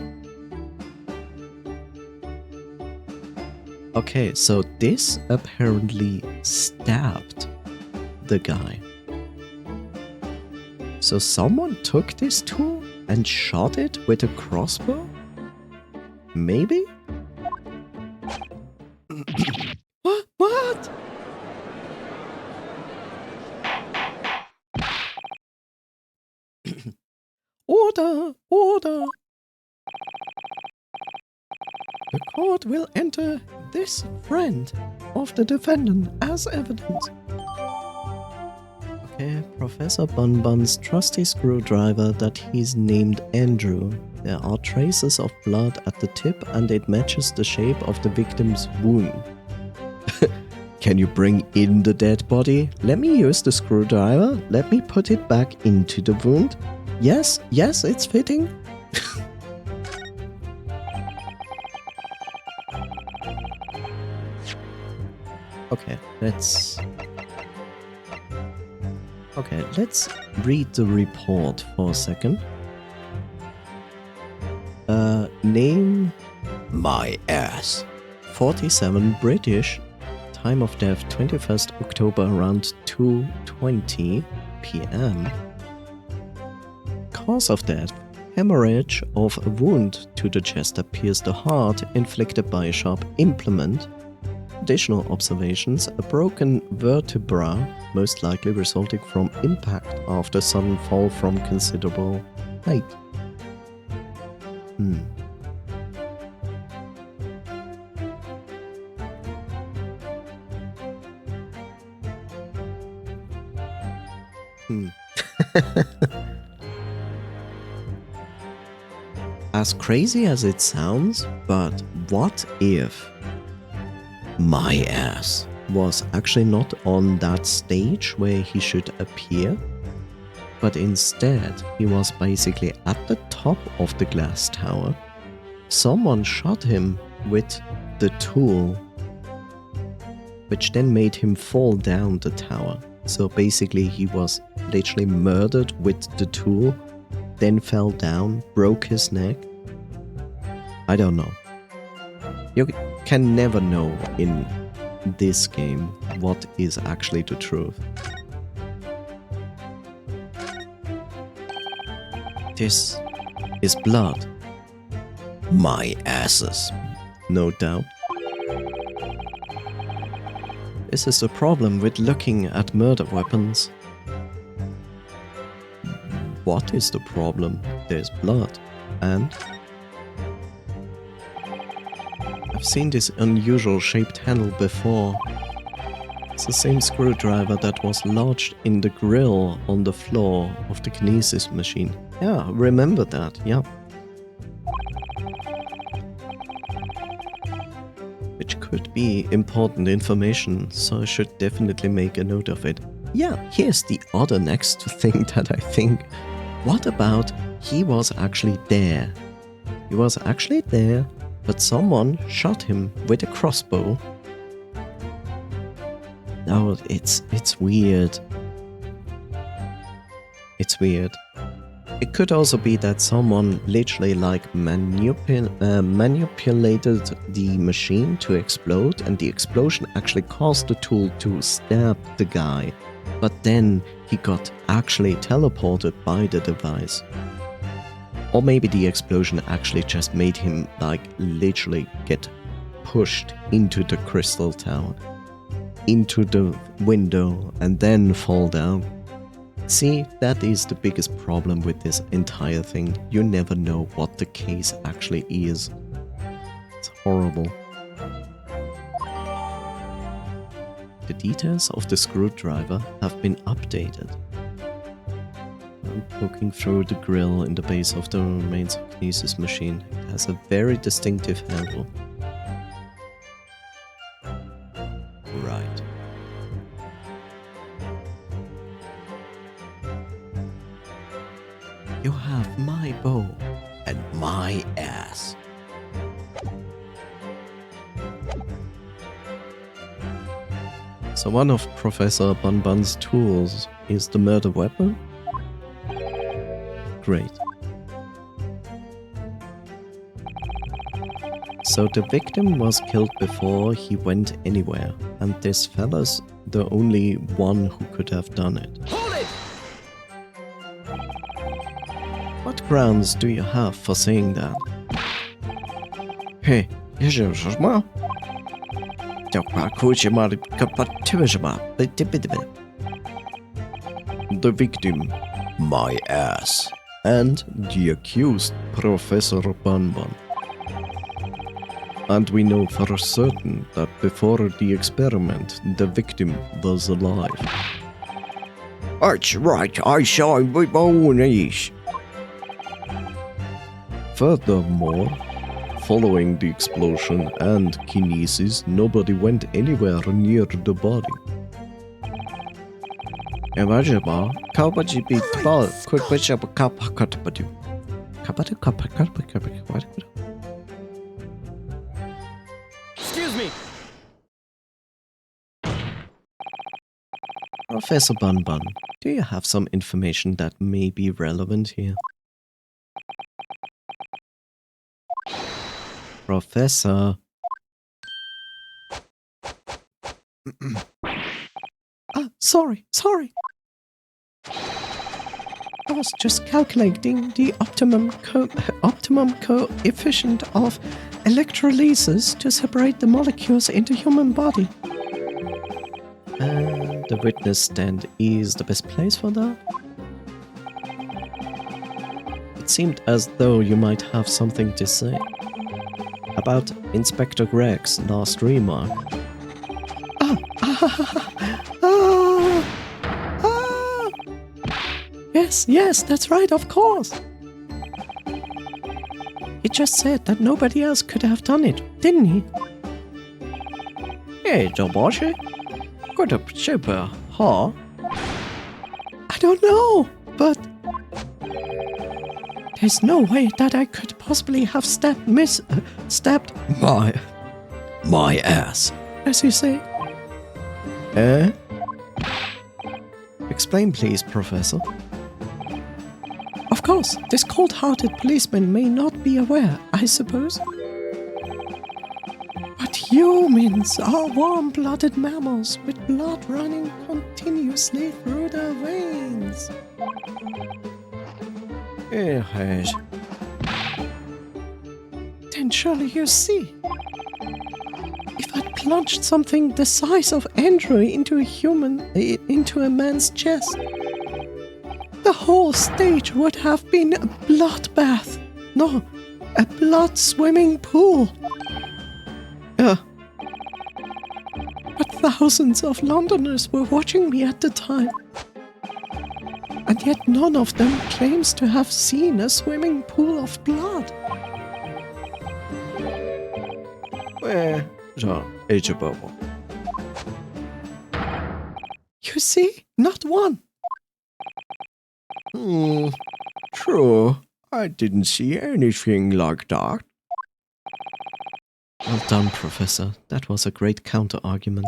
Okay, so this apparently stabbed the guy. So someone took this tool and shot it with a crossbow? Maybe? What? Order! The court will enter this friend of the defendant as evidence. Okay, Professor Bun's trusty screwdriver that he's named Andrew. There are traces of blood at the tip and it matches the shape of the victim's wound. Can you bring in the dead body? Let me use the screwdriver. Let me put it back into the wound. Yes, it's fitting. Okay, let's read the report for a second. Name My ass. 47 British. Time of death 21st October around 2:20 p.m. Cause of death hemorrhage of a wound to the chest that pierced the heart inflicted by a sharp implement. Additional observations, a broken vertebra, most likely resulting from impact after sudden fall from considerable height. As crazy as it sounds, but what if my ass was actually not on that stage where he should appear, but instead he was basically at the top of the glass tower. Someone shot him with the tool, which then made him fall down the tower. So basically he was literally murdered with the tool, then fell down, broke his neck. I don't know. You can never know in this game what is actually the truth. This is blood. My asses. No doubt. This is the problem with looking at murder weapons. What is the problem? There's blood. And I've seen this unusual shaped handle before. It's the same screwdriver that was lodged in the grill on the floor of the kinesis machine. Yeah, remember that, yeah. Which could be important information, so I should definitely make a note of it. Yeah, here's the other next thing that I think. What about he was actually there? He was actually there, but someone shot him with a crossbow. No, it's weird. It's weird. It could also be that someone literally like manipulated the machine to explode, and the explosion actually caused the tool to stab the guy, but then he got actually teleported by the device. Or maybe the explosion actually just made him like literally get pushed into the crystal tower, into the window, and then fall down. See, that is the biggest problem with this entire thing. You never know what the case actually is. It's horrible. The details of the screwdriver have been updated. I'm poking through the grill in the base of the remains of kinesis machine. It has a very distinctive handle. Right. You have my bow And my ass. So one of Professor Bunbun's tools is the murder weapon? Great. So the victim was killed before he went anywhere, and this fella's the only one who could have done it. Hold it! What grounds do you have for saying that? Hey, The victim, my ass. and the accused, Professor Bunbun. And we know for certain that before the experiment, the victim was alive. That's right, I saw him with my own eyes. Furthermore, following the explosion and kinesis, nobody went anywhere near the body. Excuse me. Professor Bunbun, do you have some information that may be relevant here? Professor. Sorry. I was just calculating the optimum coefficient of electrolysis to separate the molecules in the human body. And the witness stand is the best place for that? It seemed as though you might have something to say about Inspector Greg's last remark. Yes, that's right, of course. He just said that nobody else could have done it, didn't he? Hey, Doboshi. Good up, super, huh? I don't know, but there's no way that I could possibly have stabbed My ass. as you say. Eh? Explain, please, Professor. Of course, this cold-hearted policeman may not be aware, I suppose. But humans are warm-blooded mammals with blood running continuously through their veins. Yes. Then surely you see. If I'd plunged something the size of Andrew into a man's chest, the whole stage would have been a bloodbath. No, a blood-swimming pool. But Thousands of Londoners were watching me at the time. And yet none of them claims to have seen a swimming pool of blood. You see? Not one. True. I didn't see anything like that. Well done, Professor. That was a great counter-argument.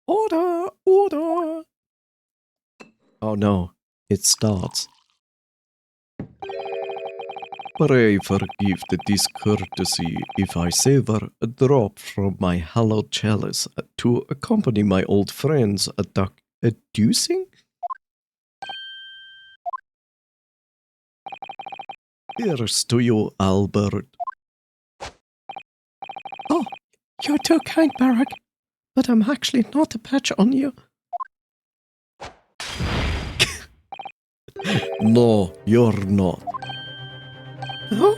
Order! Order! Oh no, it starts. Pray forgive the discourtesy if I savor a drop from my hallowed chalice to accompany my old friends a deucing? Here's to you, Albert. Oh, you're too kind, Barack. But I'm actually not a patch on you. No, you're not. Oh?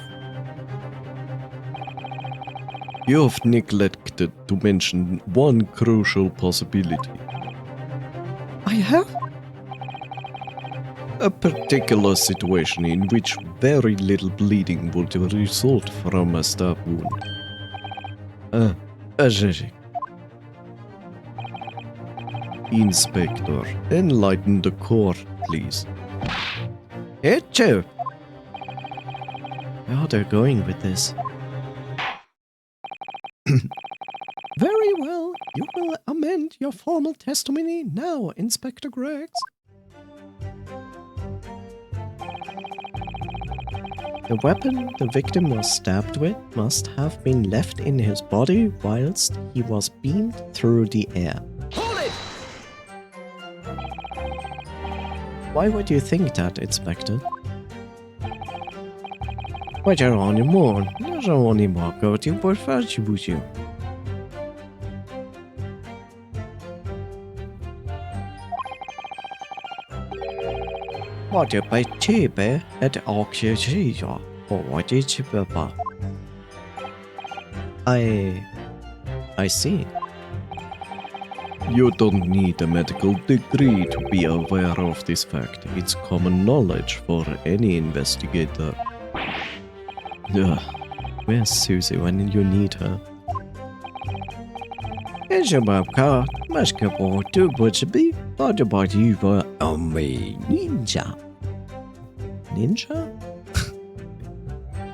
You've neglected to mention one crucial possibility. I have? A particular situation in which very little bleeding would result from a stab wound. Inspector, enlighten the court, please. Echo. Where are they going with this? Very well. You will amend your formal testimony now, Inspector Greggs. The weapon the victim was stabbed with must have been left in his body whilst he was beamed through the air. Hold it! Why would you think that, Inspector? What are on your moon? There's only more coating for first you. What by Tibe at Oxygen or what is Papa? I see. You don't need a medical degree to be aware of this fact. It's common knowledge for any investigator. Ugh. Where's Susie when you need her? Is your car, basketball, two butcher be, but about you were on me ninja. Ninja?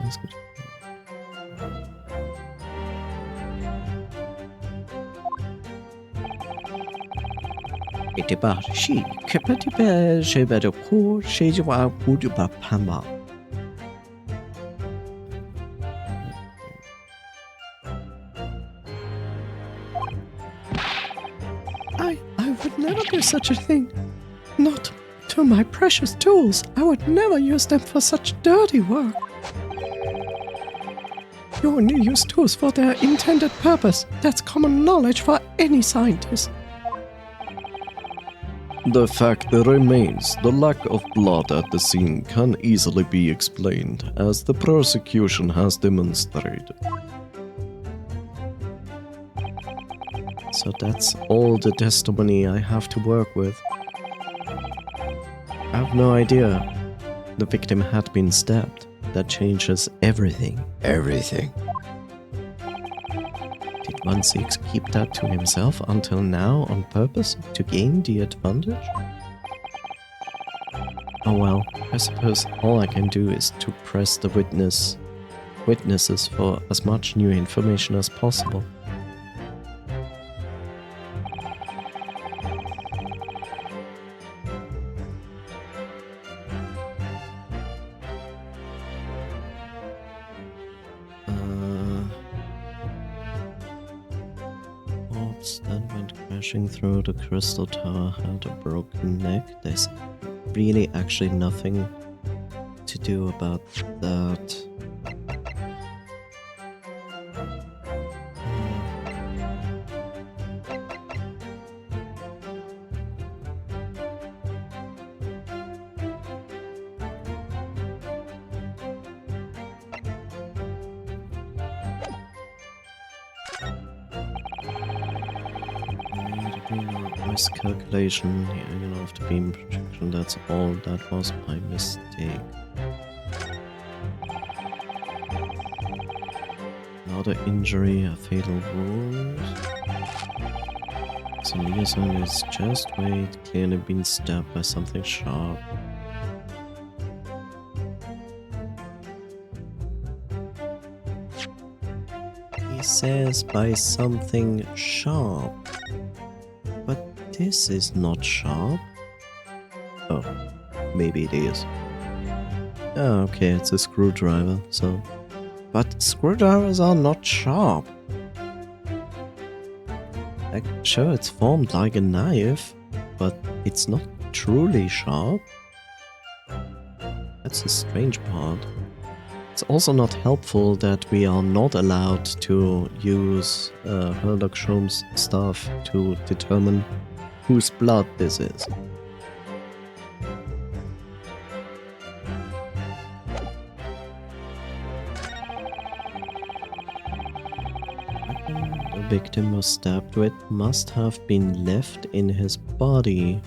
That's good. It about she, Capati Bear, she better call, she would about Pama. I would never do such a thing. Not to my precious tools. I would never use them for such dirty work. You only use tools for their intended purpose. That's common knowledge for any scientist. The fact remains, the lack of blood at the scene can easily be explained, as the prosecution has demonstrated. So that's all the testimony I have to work with. I have no idea. The victim had been stabbed. That changes everything. Everything. Did 1-6 keep that to himself until now on purpose to gain the advantage? Oh well, I suppose all I can do is to press the witnesses for as much new information as possible. Orbs that went crashing through the crystal tower had a broken neck. There's really actually nothing to do about that. Noise calculation, yeah, after beam projection, that's all. That was my mistake. Another injury, a fatal wound. So liaison is just wait, clearly been stabbed by something sharp. He says by something sharp. But this is not sharp. Oh, maybe it is. Oh, okay, it's a screwdriver, so... But screwdrivers are not sharp. Like, sure, it's formed like a knife, but it's not truly sharp. That's the strange part. It's also not helpful that we are not allowed to use Herlock Sholmes stuff to determine whose blood this is. The victim was stabbed with must have been left in his body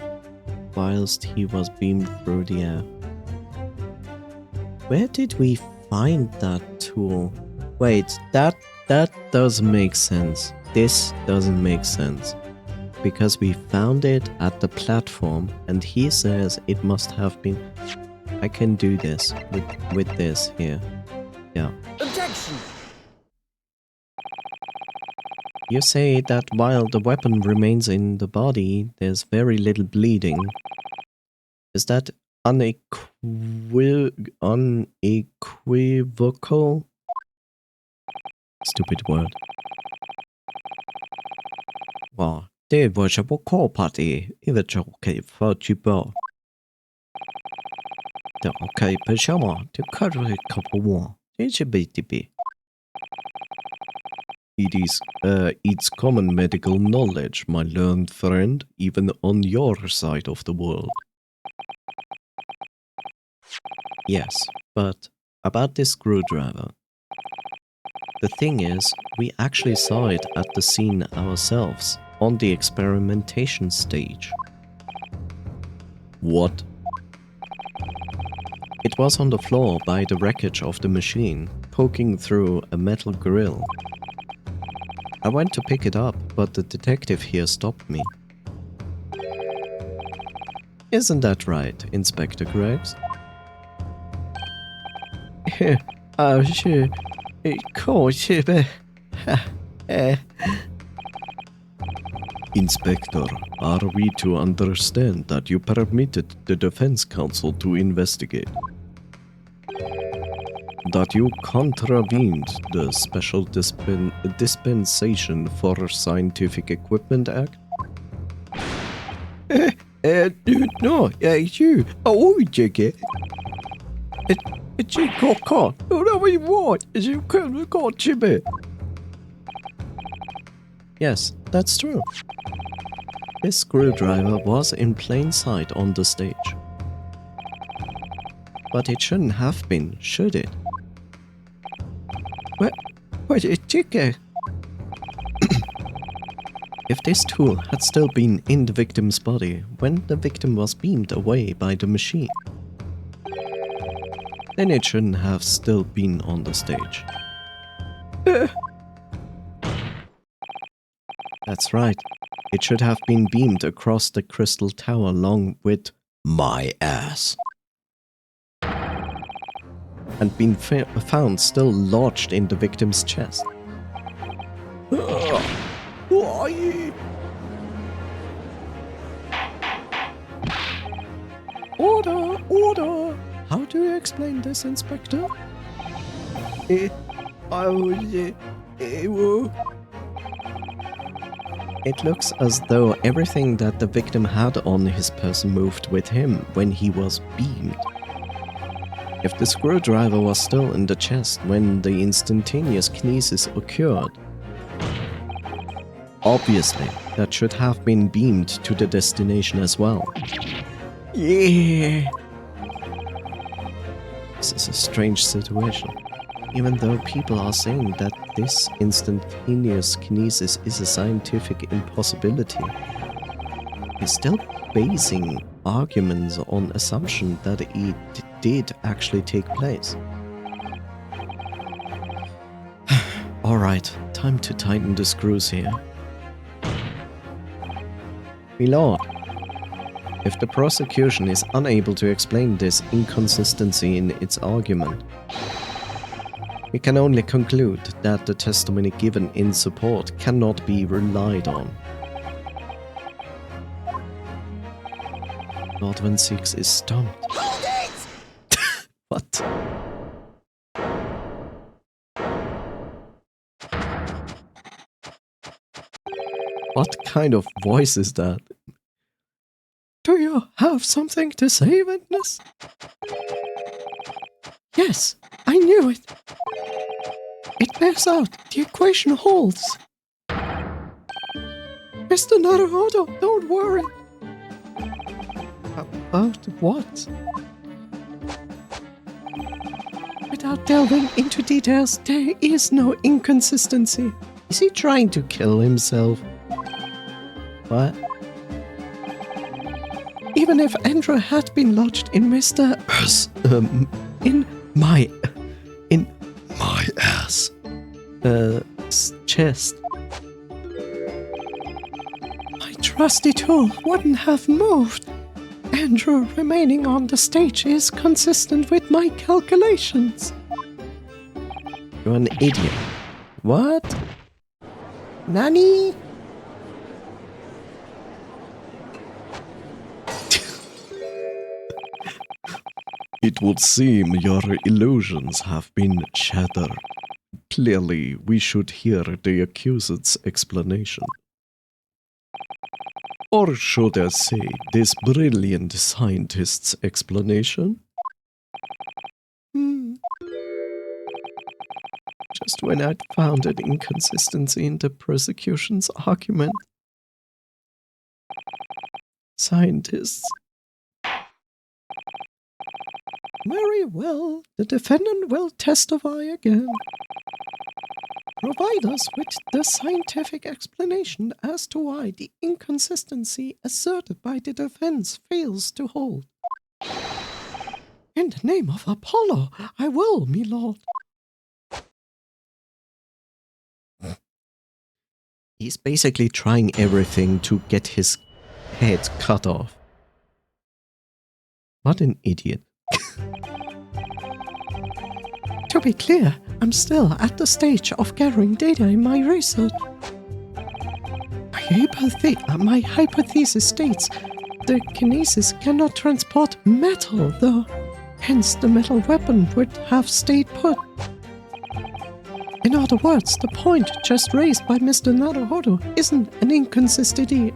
whilst he was beamed through the air. Where did we find that tool? Wait, that doesn't make sense. This doesn't make sense. Because we found it at the platform and he says it must have been... I can do this with this here. Yeah. Objection! You say that while the weapon remains in the body, there's very little bleeding. Is that unequivocal? Stupid word. Wow, det var ju på korparti. Det var ju okej för typer. Det är okej på samma. Det kan du inte på. Det är ju BTB. It's common medical knowledge, my learned friend, even on your side of the world. Yes, but about this screwdriver. The thing is, we actually saw it at the scene ourselves, on the experimentation stage. What? It was on the floor by the wreckage of the machine, poking through a metal grill. I went to pick it up, but the detective here stopped me. Isn't that right, Inspector Greggs? Oh, sure. Of course, Inspector, are we to understand that you permitted the defense counsel to investigate? That you contravened the Special Dispensation for Scientific Equipment Act? No, you. Oh, Jiggy. It's you got. No, we want. You can't go, Jimmy. Yes, that's true. This screwdriver was in plain sight on the stage. But it shouldn't have been, should it? Where did it go? If this tool had still been in the victim's body when the victim was beamed away by the machine, then it shouldn't have still been on the stage. That's right. It should have been beamed across the crystal tower along with my ass. And been found still lodged in the victim's chest. Who are you? Order! Order! How do you explain this, Inspector? It looks as though everything that the victim had on his person moved with him when he was beamed. If the screwdriver was still in the chest when the instantaneous kinesis occurred, obviously that should have been beamed to the destination as well. Yeah. This is a strange situation. Even though people are saying that this instantaneous kinesis is a scientific impossibility, He's still basing arguments on assumption that it did actually take place. Alright, time to tighten the screws here. Milord, if the prosecution is unable to explain this inconsistency in its argument, we can only conclude that the testimony given in support cannot be relied on. Lord Van Six is stumped. Hold it! What? What kind of voice is that? Do you have something to say, witness? Yes, I knew it. It bears out. The equation holds. Mr. Naruhodo, don't worry. About what? Without delving into details, there is no inconsistency. Is he trying to kill himself? What? Even if Andrew had been lodged in Mr. in my ass. Chest. My trusty tool wouldn't have moved. Andrew remaining on the stage is consistent with my calculations. You're an idiot. What? Nani? It would seem your illusions have been shattered. Clearly, we should hear the accused's explanation. Or should I say, this brilliant scientist's explanation? Just when I'd found an inconsistency in the prosecution's argument. Scientists. Very well, the defendant will testify again. Provide us with the scientific explanation as to why the inconsistency asserted by the defense fails to hold. In the name of Apollo, I will, me lord. He's basically trying everything to get his head cut off. What an idiot. To be clear, I'm still at the stage of gathering data in my research. My hypothesis states the kinesis cannot transport metal, though. Hence, the metal weapon would have stayed put. In other words, the point just raised by Mr. Naruhodo isn't an inconsistency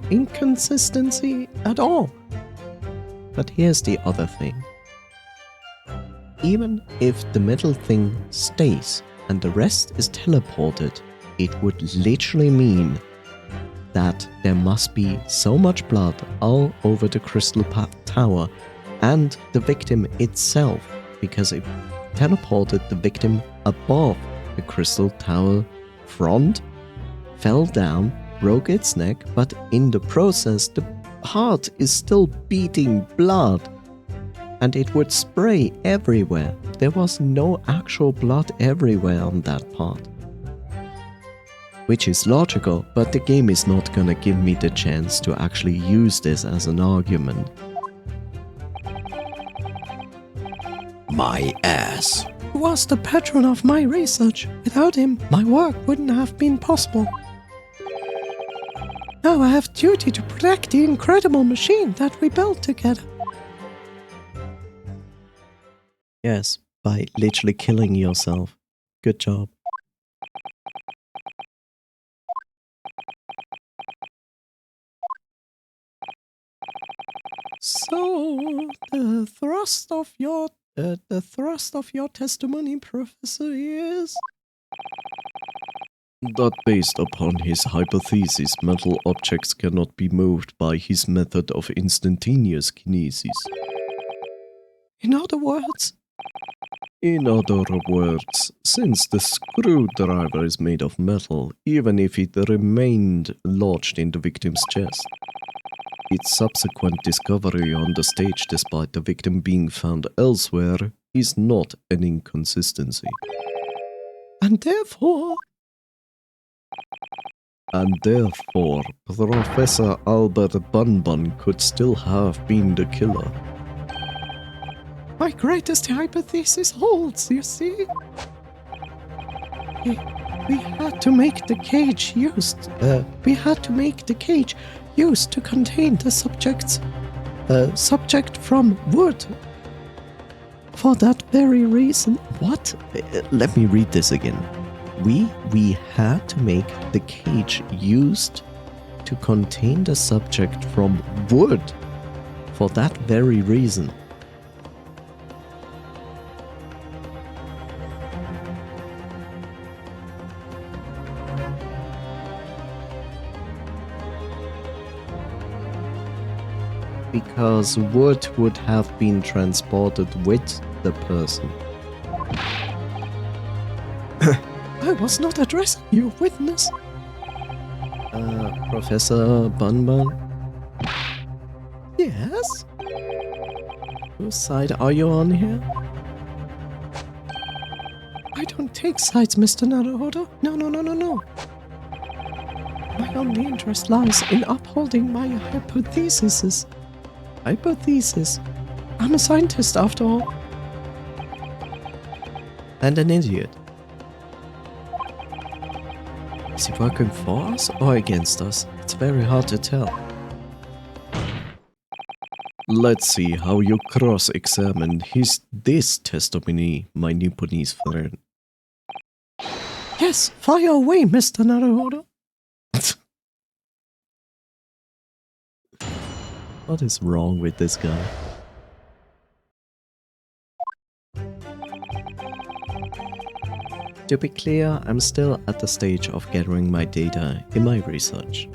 at all. But here's the other thing. Even if the metal thing stays and the rest is teleported, it would literally mean that there must be so much blood all over the crystal tower and the victim itself, because it teleported the victim above the crystal tower front, fell down, broke its neck, but in the process the heart is still beating blood. And it would spray everywhere. There was no actual blood everywhere on that part. Which is logical, but the game is not gonna give me the chance to actually use this as an argument. My ass. He was the patron of my research. Without him, my work wouldn't have been possible. Now I have duty to protect the incredible machine that we built together. Yes, by literally killing yourself. Good job. So, the thrust of your testimony, Professor, is That based upon his hypothesis, metal objects cannot be moved by his method of instantaneous kinesis. In other words, since the screwdriver is made of metal, even if it remained lodged in the victim's chest, its subsequent discovery on the stage despite the victim being found elsewhere is not an inconsistency. And therefore, Professor Albert Bunbun could still have been the killer. my greatest hypothesis holds, you see. We had to make the cage used. We had to make the cage used to contain the subject from wood. For that very reason. What? Let me read this again. We had to make the cage used to contain the subject from wood. For that very reason. Because wood would have been transported with the person. I was not addressing you, witness. Professor Bunbun? Yes? Whose side are you on here? I don't take sides, Mr. Naruhodo. No. My only interest lies in upholding my hypotheses. Hypothesis. I'm a scientist after all. And an idiot. Is he working for us or against us? It's very hard to tell. Let's see how you cross-examine this testimony, my Nipponese friend. Yes, fire away, Mr. Naruhodo. What is wrong with this guy? To be clear, I'm still at the stage of gathering my data in my research.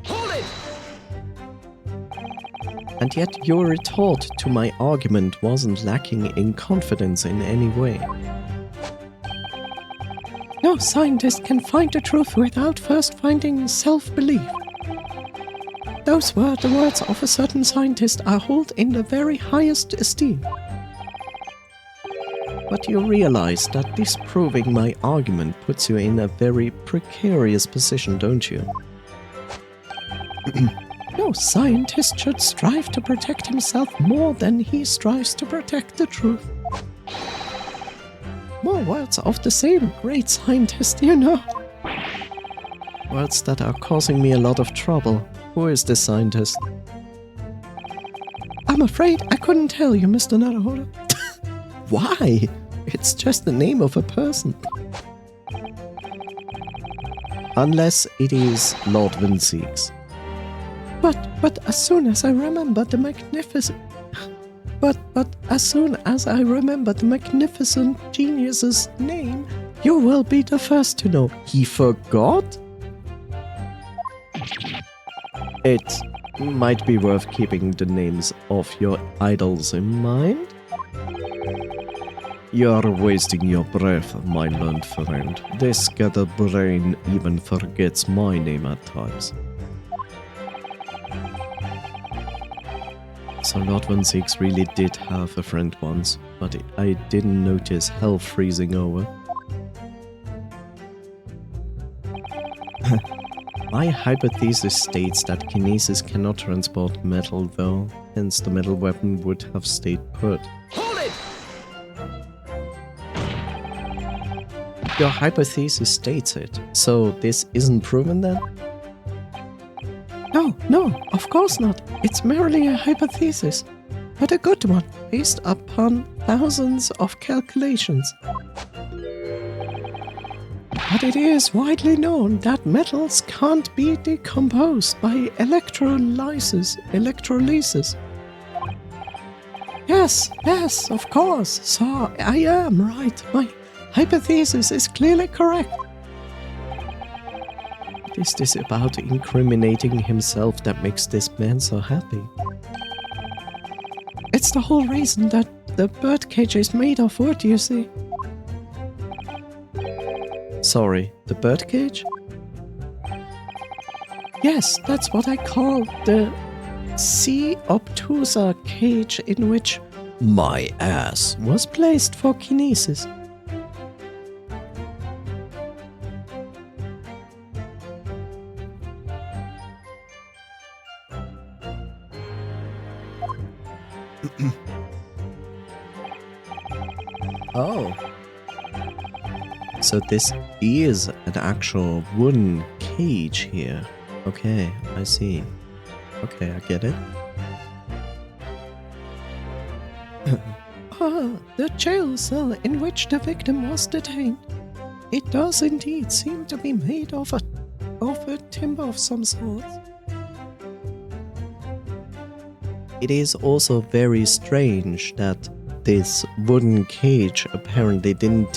Hold it! And yet your retort to my argument wasn't lacking in confidence in any way. No scientist can find the truth without first finding self-belief. Those were the words of a certain scientist I hold in the very highest esteem. But you realize that disproving my argument puts you in a very precarious position, don't you? No scientist should strive to protect himself more than he strives to protect the truth. More words of the same great scientist, you know. Words that are causing me a lot of trouble. Who is this scientist? I'm afraid I couldn't tell you, Mr. Naruhodo. Why? It's just the name of a person. Unless it is Lord Vinceeks. But as soon as I remember the magnificent... But as soon as I remember the magnificent genius's name, you will be the first to know. He forgot? It might be worth keeping the names of your idols in mind. You're wasting your breath, my learned friend. This scattered brain even forgets my name at times. So Lord Vinceeks really did have a friend once, but I didn't notice hell freezing over. My hypothesis states that kinesis cannot transport metal though, hence the metal weapon would have stayed put. Hold it! Your hypothesis states it, so this isn't proven then? No, of course not. It's merely a hypothesis, but a good one, based upon thousands of calculations. But it is widely known that metals can't be decomposed by electrolysis. Yes, of course. So I am right. My hypothesis is clearly correct. What is this about incriminating himself that makes this man so happy? It's the whole reason that the birdcage is made of wood, you see. Sorry, the birdcage? Yes, that's what I call the see obtusa cage in which My ass. was placed for kinesis. Oh. So this is an actual wooden cage here. Okay, I see. Okay, I get it. The jail cell in which the victim was detained. It does indeed seem to be made of a timber of some sort. It is also very strange that this wooden cage apparently didn't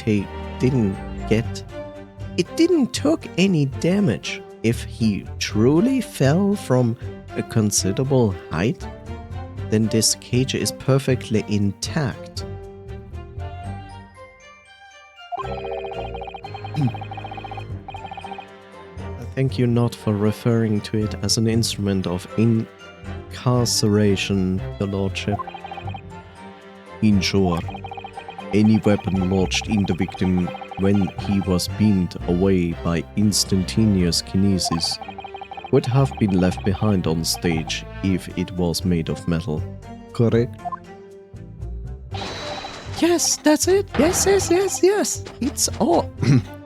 took any damage. If he truly fell from a considerable height, then this cage is perfectly intact. Thank you not for referring to it as an instrument of incarceration, Your Lordship. In short, any weapon lodged in the victim when he was beamed away by instantaneous kinesis would have been left behind on stage if it was made of metal. Correct? Yes, that's it. Yes. It's all.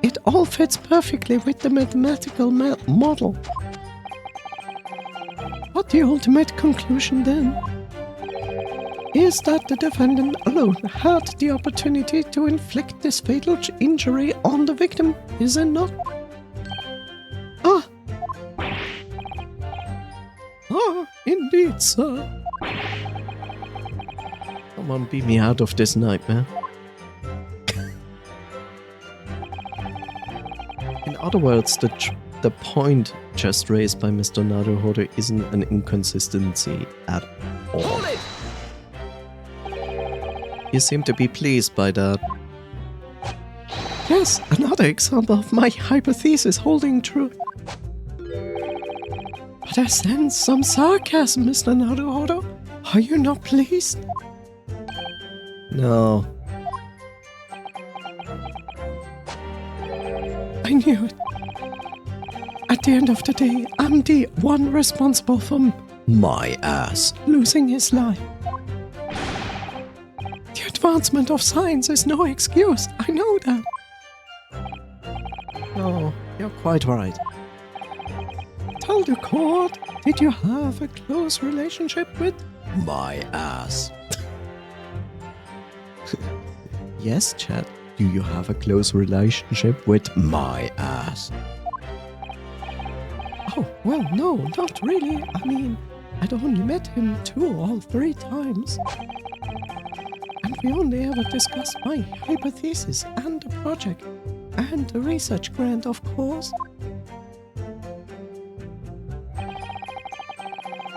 It all fits perfectly with the mathematical model. But the ultimate conclusion then is that the defendant alone had the opportunity to inflict this fatal injury on the victim, is it not? Indeed, sir. Someone beat me out of this nightmare. In other words, the point just raised by Mr. Naruhodo isn't an inconsistency at all. You seem to be pleased by that. Yes, another example of my hypothesis holding true. But I sense some sarcasm, Mr. Naruhodo. Are you not pleased? No. I knew it. At the end of the day, I'm the one responsible for My ass. losing his life. The advancement of science is no excuse. I know that. No, you're quite right. Tell the court, did you have a close relationship with? My ass. Yes, Chad. Do you have a close relationship with my ass? Oh, well, no, not really. I mean, I'd only met him 2 or 3 times. And we only ever discussed my hypothesis and the project. And the research grant, of course.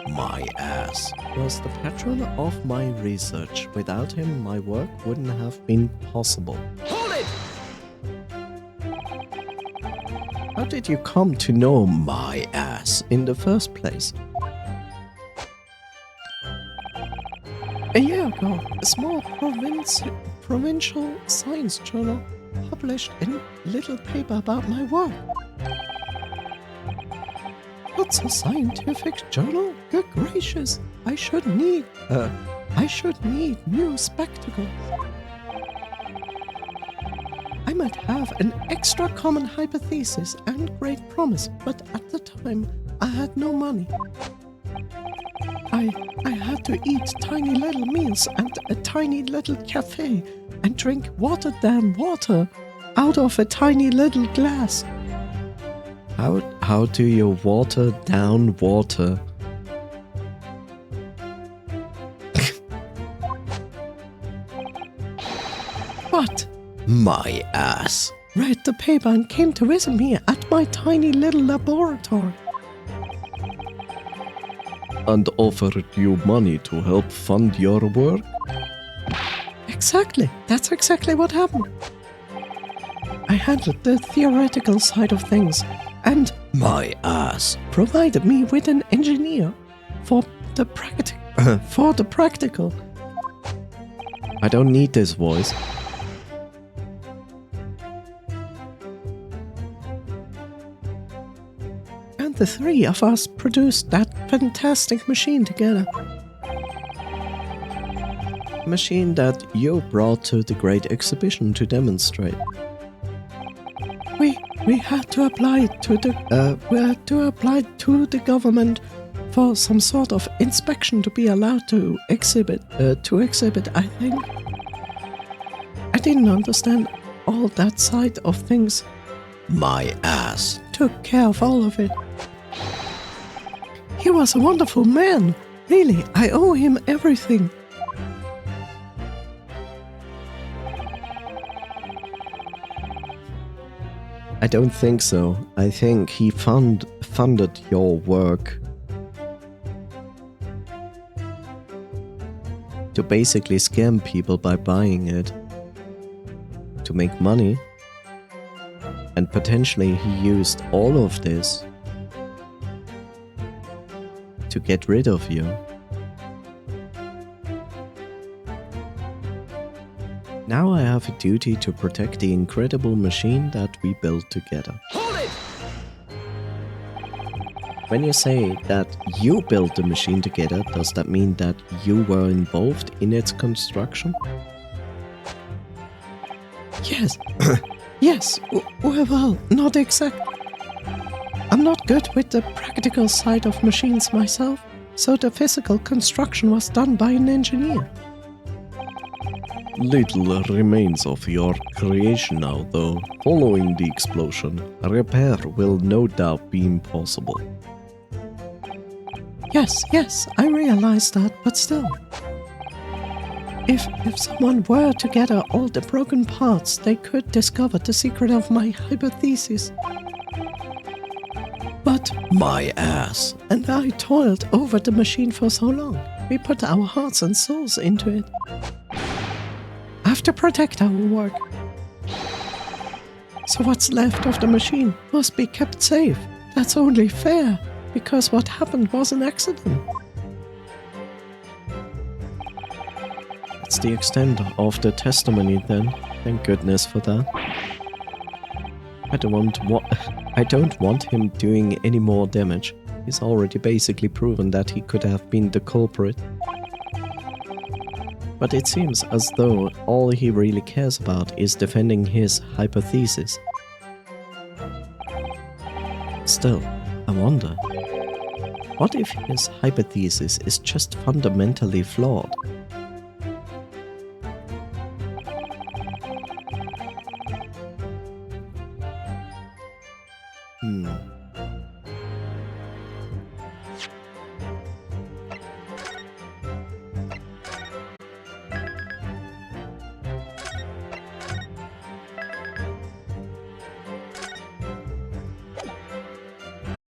My ass was the patron of my research. Without him, my work wouldn't have been possible. Hold it! How did you come to know my ass in the first place? A year ago, a small provincial science journal published a little paper about my work. What's a scientific journal? Good gracious, I should need new spectacles. I might have an extra common hypothesis and great promise, but at the time I had no money. I had to eat tiny little meals at a tiny little cafe and drink watered down water out of a tiny little glass. How do you water down water? What? My ass. Read the paper and came to visit me at my tiny little laboratory. And offered you money to help fund your work? Exactly. That's exactly what happened. I handled the theoretical side of things and my ass provided me with an engineer for for the practical. I don't need this voice. And the three of us produced that fantastic machine together. Machine that you brought to the great exhibition to demonstrate. We had to apply to the government for some sort of inspection to be allowed to exhibit. I think. I didn't understand all that side of things. My ass. Took care of all of it. He was a wonderful man. Really, I owe him everything. I don't think so. I think he funded your work to basically scam people by buying it to make money, and potentially he used all of this to get rid of you. Now I have a duty to protect the incredible machine that we built together. Hold it! When you say that you built the machine together, does that mean that you were involved in its construction? Yes. Yes. Well, not exact. I'm not good with the practical side of machines myself, so the physical construction was done by an engineer. Little remains of your creation now, though. Following the explosion, repair will no doubt be impossible. Yes, I realize that, but still. If someone were to gather all the broken parts, they could discover the secret of my hypothesis. But My ass. and I toiled over the machine for so long. We put our hearts and souls into it. I have to protect our work. So what's left of the machine must be kept safe. That's only fair, because what happened was an accident. That's the extent of the testimony then. Thank goodness for that. I don't want him doing any more damage. He's already basically proven that he could have been the culprit. But it seems as though all he really cares about is defending his hypothesis. Still, I wonder, what if his hypothesis is just fundamentally flawed?